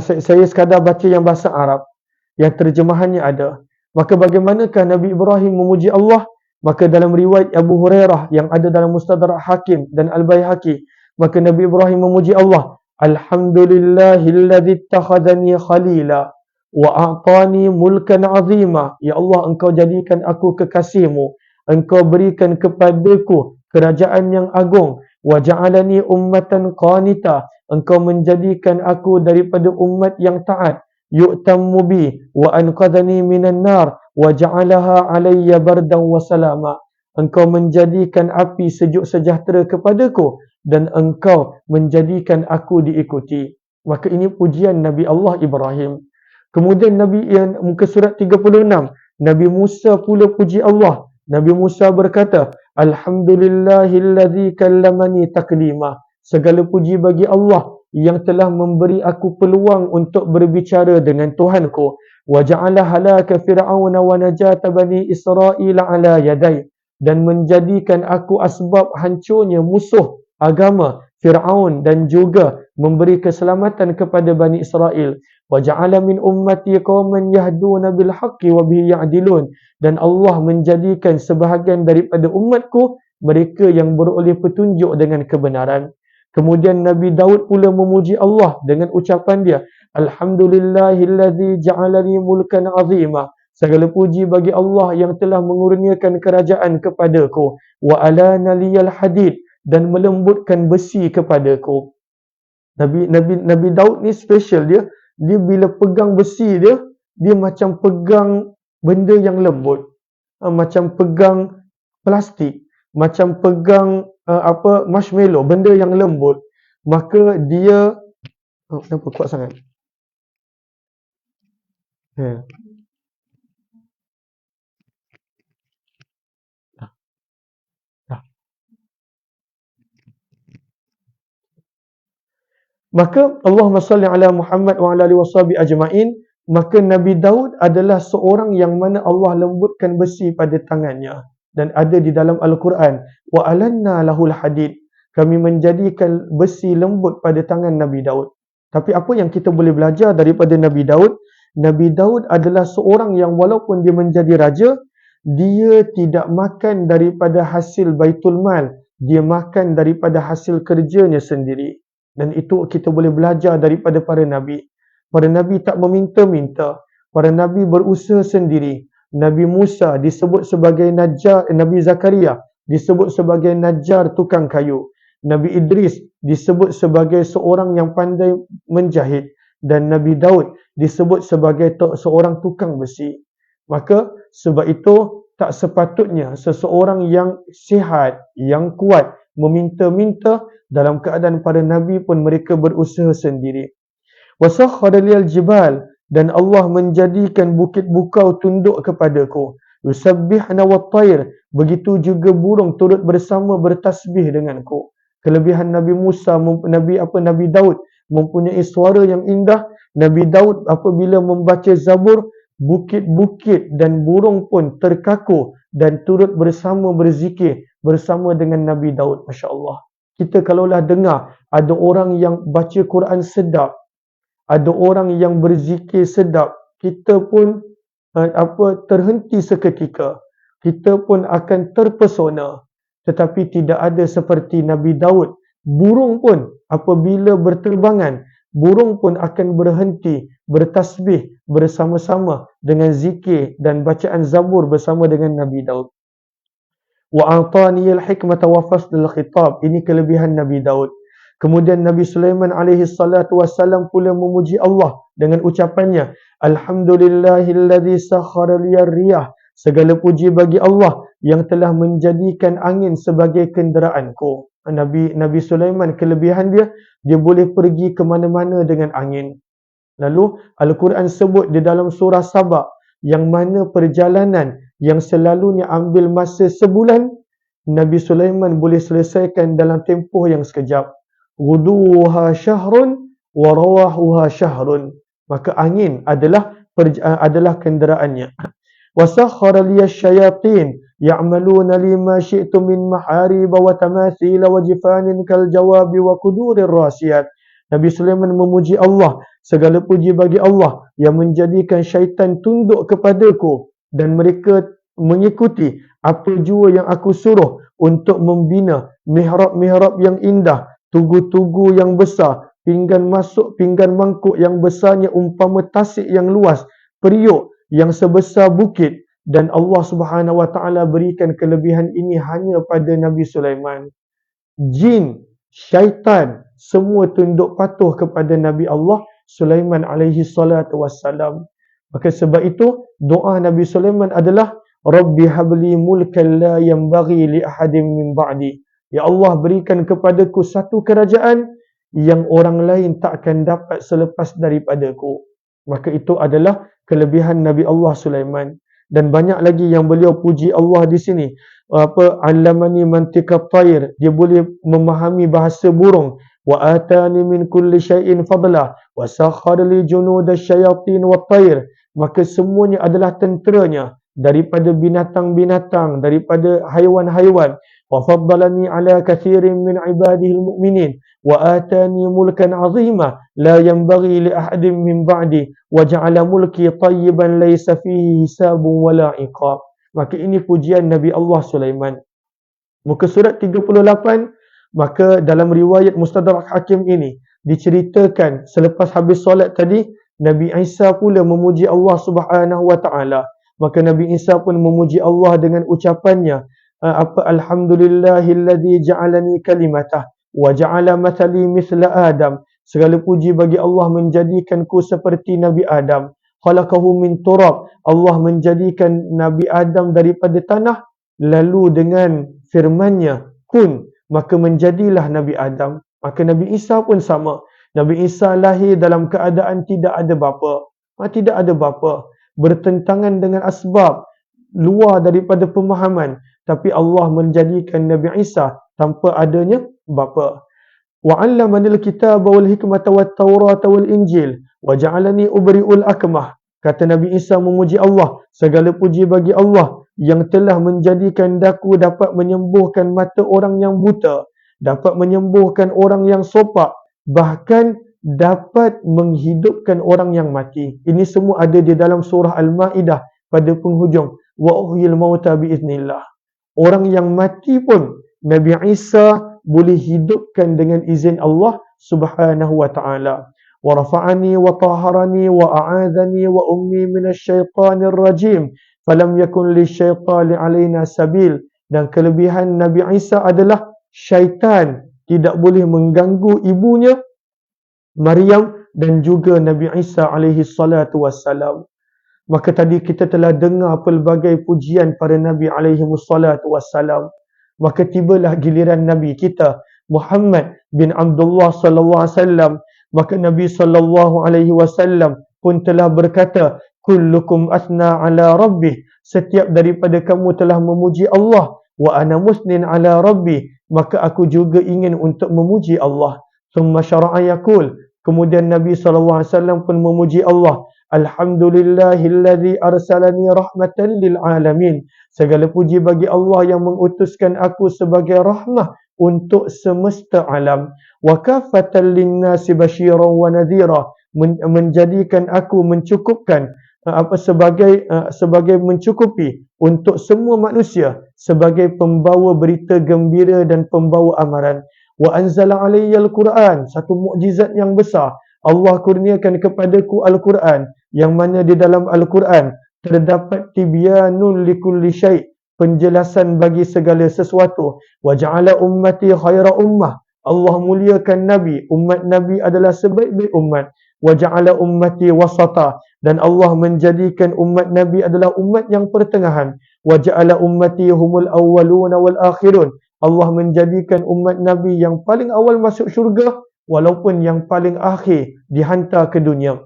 Saya sekadar baca yang bahasa Arab. Yang terjemahannya ada. Maka bagaimanakah Nabi Ibrahim memuji Allah? Maka dalam riwayat Abu Hurairah yang ada dalam Mustadrak Hakim dan Al-Baihaqi, maka Nabi Ibrahim memuji Allah. Alhamdulillahilladzi ittakhadhani khalila wa a'tani mulkan 'azima. Ya Allah, engkau jadikan aku kekasihmu. Engkau berikan kepadaku kerajaan yang agung. Wa ja'alani ummatan qanita. Engkau menjadikan aku daripada umat yang taat. Yu'tammu bi wa anqadhani minan nar wa ja'alaha 'alayya bardan wa salama. Engkau menjadikan api sejuk sejahtera kepadaku dan engkau menjadikan aku diikuti. Maka ini pujian Nabi Allah Ibrahim. Kemudian Nabi yang muka surat 36, Nabi Musa pula puji Allah. Nabi Musa berkata, Alhamdulillahilladzi kallamani taklima. Segala puji bagi Allah yang telah memberi aku peluang untuk berbicara dengan Tuhanku. Wa ja'ala halaka fir'auna wa najata bani Israil ala yadai. Dan menjadikan aku asbab hancurnya musuh agama Fir'aun dan juga memberi keselamatan kepada Bani Israel. Wa ja'ala min ummati qauman yahduna bil haqqi wa bihi ya'dilun. Dan Allah menjadikan sebahagian daripada umatku mereka yang beroleh petunjuk dengan kebenaran. Kemudian Nabi Daud pula memuji Allah dengan ucapan dia, Alhamdulillahilladzi ja'alani mulkan 'azima. Segala puji bagi Allah yang telah mengurniakan kerajaan kepadaku. Wa alana liyal hadid. Dan melembutkan besi kepadaku. Nabi Daud ni special dia. Dia bila pegang besi dia, dia macam pegang benda yang lembut. Macam pegang plastik. Macam pegang marshmallow, benda yang lembut. Maka dia kenapa kuat sangat? Maka Allahumma salli ala Muhammad wa ala alihi washabi ajma'in. Maka Nabi Daud adalah seorang yang mana Allah lembutkan besi pada tangannya. Dan ada di dalam Al-Quran. Wa alanna lahul hadid. Kami menjadikan besi lembut pada tangan Nabi Daud. Tapi apa yang kita boleh belajar daripada Nabi Daud? Nabi Daud adalah seorang yang walaupun dia menjadi raja, dia tidak makan daripada hasil Baitul Mal. Dia makan daripada hasil kerjanya sendiri. Dan itu kita boleh belajar daripada para Nabi. Para Nabi tak meminta-minta. para nabi berusaha sendiri. Nabi Musa disebut sebagai Najjar, Nabi Zakaria disebut sebagai Najjar tukang kayu. Nabi Idris disebut sebagai seorang yang pandai menjahit, dan Nabi Daud disebut sebagai seorang tukang besi. Maka sebab itu tak sepatutnya seseorang yang sihat, yang kuat meminta-minta. Dalam keadaan para nabi pun mereka berusaha sendiri. Wasakhkhara liyal jibal, dan Allah menjadikan bukit bukau tunduk kepadaku. Yusabbihna wat-tayr, begitu juga burung turut bersama bertasbih denganku. Kelebihan Nabi Musa, Nabi Daud mempunyai suara yang indah. Nabi Daud apabila membaca Zabur, bukit-bukit dan burung pun terkaku dan turut bersama berzikir bersama dengan Nabi Daud. Masya Allah. Kita kalaulah dengar ada orang yang baca Quran sedap, ada orang yang berzikir sedap, kita pun terhenti seketika. Kita pun akan terpesona. Tetapi tidak ada seperti Nabi Daud. Burung pun apabila berterbangan, burung pun akan berhenti bertasbih bersama-sama dengan zikir dan bacaan Zabur bersama dengan Nabi Daud. Wa a'taniyal hikmata wa faslul khitab. Ini kelebihan Nabi Daud. Kemudian Nabi Sulaiman alaihi salatu wassalam pula memuji Allah dengan ucapannya, Alhamdulillahilladzi sakhkhara liyar riyah. Segala puji bagi Allah yang telah menjadikan angin sebagai kenderaanku. Nabi Sulaiman, kelebihan dia boleh pergi ke mana-mana dengan angin. Lalu Al-Quran sebut di dalam surah Saba, yang mana perjalanan yang selalunya ambil masa sebulan, Nabi Sulaiman boleh selesaikan dalam tempoh yang sekejap. Ghuduha syahrun wa rawahuha syahrun. Maka angin adalah kenderaannya. Wasakhkhara liyasyayatin ya'maluna lima syi'tu min mahariba wa tamathila wa jifanin kal jawabi wa kudurir rasiyat. Nabi Sulaiman memuji Allah. Segala puji bagi Allah yang menjadikan syaitan tunduk kepadaku dan mereka mengikuti apa jua yang aku suruh untuk membina mihrab-mihrab yang indah, tugu-tugu yang besar, pinggan masuk, pinggan mangkuk yang besarnya umpama tasik yang luas, periuk yang sebesar bukit, dan Allah Subhanahu wa taala berikan kelebihan ini hanya pada Nabi Sulaiman. Jin, syaitan semua tunduk patuh kepada Nabi Allah Sulaiman alaihi salatu wassalam. Maka sebab itu doa Nabi Sulaiman adalah Rabbi habli mulkan la yanbaghi li ahadin min ba'di. Ya Allah, berikan kepadaku satu kerajaan yang orang lain tak akan dapat selepas daripadaku. Maka itu adalah kelebihan Nabi Allah Sulaiman. Dan banyak lagi yang beliau puji Allah di sini. Allamani mantiqat tayr, dia boleh memahami bahasa burung. Wa atani min kulli syai'in fadla wa sakhkhara li junudasy syayatin wat tayr. Maka semuanya adalah tenteranya, daripada binatang-binatang, daripada haiwan-haiwan. Wa faddalani ala kathirin min ibadihi almu'minin wa atani mulkan 'azima la yanbaghi li ahadin min ba'di wa ja'ala mulki tayyiban laysa fihi hisabun wala iqab. Maka ini pujian Nabi Allah Sulaiman. Muka surat 38. Maka dalam riwayat Mustadrak Hakim ini diceritakan selepas habis solat tadi, Nabi Isa pula memuji Allah Subhanahu wa taala. Maka Nabi Isa pun memuji Allah dengan ucapannya, Alhamdulillahilladzi ja'alani kalimatah wa ja'ala mathali mithla Adam. Segala puji bagi Allah menjadikanku seperti Nabi Adam. Khalaqahu min turab. Allah menjadikan Nabi Adam daripada tanah, lalu dengan firman-Nya kun, maka menjadilah Nabi Adam. Maka Nabi Isa pun sama. Nabi Isa lahir dalam keadaan tidak ada bapa. Tidak ada bapa. Bertentangan dengan asbab, luar daripada pemahaman. Tapi Allah menjadikan Nabi Isa tanpa adanya bapa. Wa 'allamanil kitaba wal hikmata wat taurata wal injil wa ja'alani ubri'ul akmah. Kata Nabi Isa memuji Allah. Segala puji bagi Allah yang telah menjadikan daku dapat menyembuhkan mata orang yang buta, dapat menyembuhkan orang yang sopak, bahkan dapat menghidupkan orang yang mati. Ini semua ada di dalam surah Al-Ma'idah pada penghujung. Wa uhyil mauta biiznillah. Orang yang mati pun Nabi Isa boleh hidupkan dengan izin Allah Subhanahu wa taala. wa rafa'ani wa taharani wa a'adzani wa ummi minasyaitanir rajim falam yakun lisyaitani alaina sabil. Dan kelebihan Nabi Isa adalah syaitan tidak boleh mengganggu ibunya Maryam dan juga Nabi Isa alaihi salatu wassalam. Maka tadi kita telah dengar pelbagai pujian pada Nabi alaihi salatu wassalam. Maka tibalah giliran Nabi kita Muhammad bin Abdullah sallallahu alaihi wasallam. Maka Nabi sallallahu alaihi wasallam pun telah berkata, kullukum asna ala rabbih, setiap daripada kamu telah memuji Allah, wa ana musnin ala rabbi, maka aku juga ingin untuk memuji Allah. Thumma syara'a yaqul, kemudian Nabi SAW pun memuji Allah, alhamdulillahilladzi arsalani rahmatan lil alamin, segala puji bagi Allah yang mengutuskan aku sebagai rahmah untuk semesta alam, wa kafatan linnasi basyiran wa nadhira, menjadikan aku mencukupkan sebagai mencukupi untuk semua manusia sebagai pembawa berita gembira dan pembawa amaran. Wa anzala alayya al-Quran, satu mukjizat yang besar. Allah kurniakan kepadaku Al-Quran, yang mana di dalam Al-Quran terdapat tibyanun likulli syai', penjelasan bagi segala sesuatu. Wa ja'ala ummati khaira ummah, Allah muliakan Nabi, umat Nabi adalah sebaik-baik umat. Wa ja'ala ummati wasata, dan Allah menjadikan umat Nabi adalah umat yang pertengahan. Wa ja'ala ummati humul awwaluna wal akhirun, Allah menjadikan umat Nabi yang paling awal masuk syurga walaupun yang paling akhir dihantar ke dunia.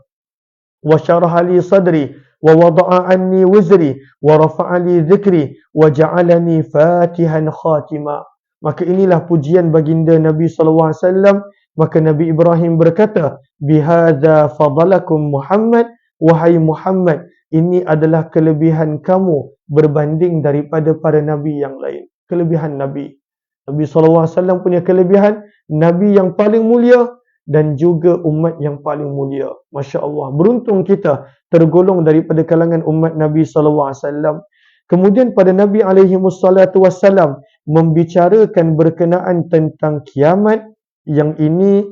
Wa syaraha li sadri wa wada'a anni wizri wa rafa'a li dhikri wa ja'alani fatihan khatima. Maka inilah pujian baginda Nabi SAW. Maka Nabi Ibrahim berkata, bihadza fadalakum Muhammad, wahai Muhammad, ini adalah kelebihan kamu berbanding daripada para Nabi yang lain. Kelebihan Nabi. Nabi SAW punya kelebihan, Nabi yang paling mulia dan juga umat yang paling mulia. Masya Allah. Beruntung kita tergolong daripada kalangan umat Nabi SAW. Kemudian pada Nabi SAW membicarakan berkenaan tentang kiamat. Yang ini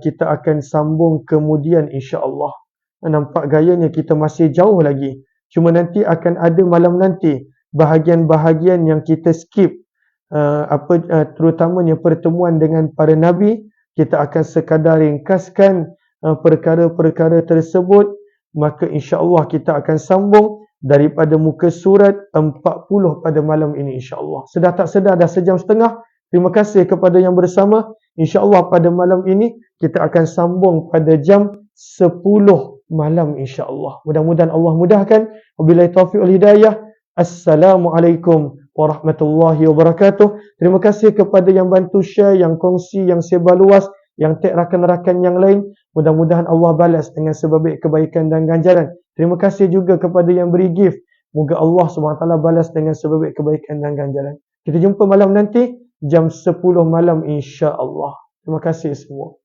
kita akan sambung kemudian insya-Allah. Nampak gayanya kita masih jauh lagi. Cuma nanti akan ada malam nanti bahagian-bahagian yang kita skip, terutamanya pertemuan dengan para nabi. Kita akan sekadar ringkaskan perkara-perkara tersebut. Maka insya-Allah kita akan sambung daripada muka surat 40 pada malam ini insya-Allah. Sedar tak sedar dah sejam setengah. Terima kasih kepada yang bersama. InsyaAllah pada malam ini kita akan sambung pada jam 10 malam insyaAllah. Mudah-mudahan Allah mudahkan. Wabillahi taufiq wal hidayah. Assalamualaikum warahmatullahi wabarakatuh. Terima kasih kepada yang bantu share, yang kongsi, yang sebar luas, yang tag rakan-rakan yang lain. Mudah-mudahan Allah balas dengan sebaik kebaikan dan ganjaran. Terima kasih juga kepada yang beri gift. Moga Allah SWT balas dengan sebaik kebaikan dan ganjaran. Kita jumpa malam nanti jam 10 malam insya-Allah. Terima kasih semua.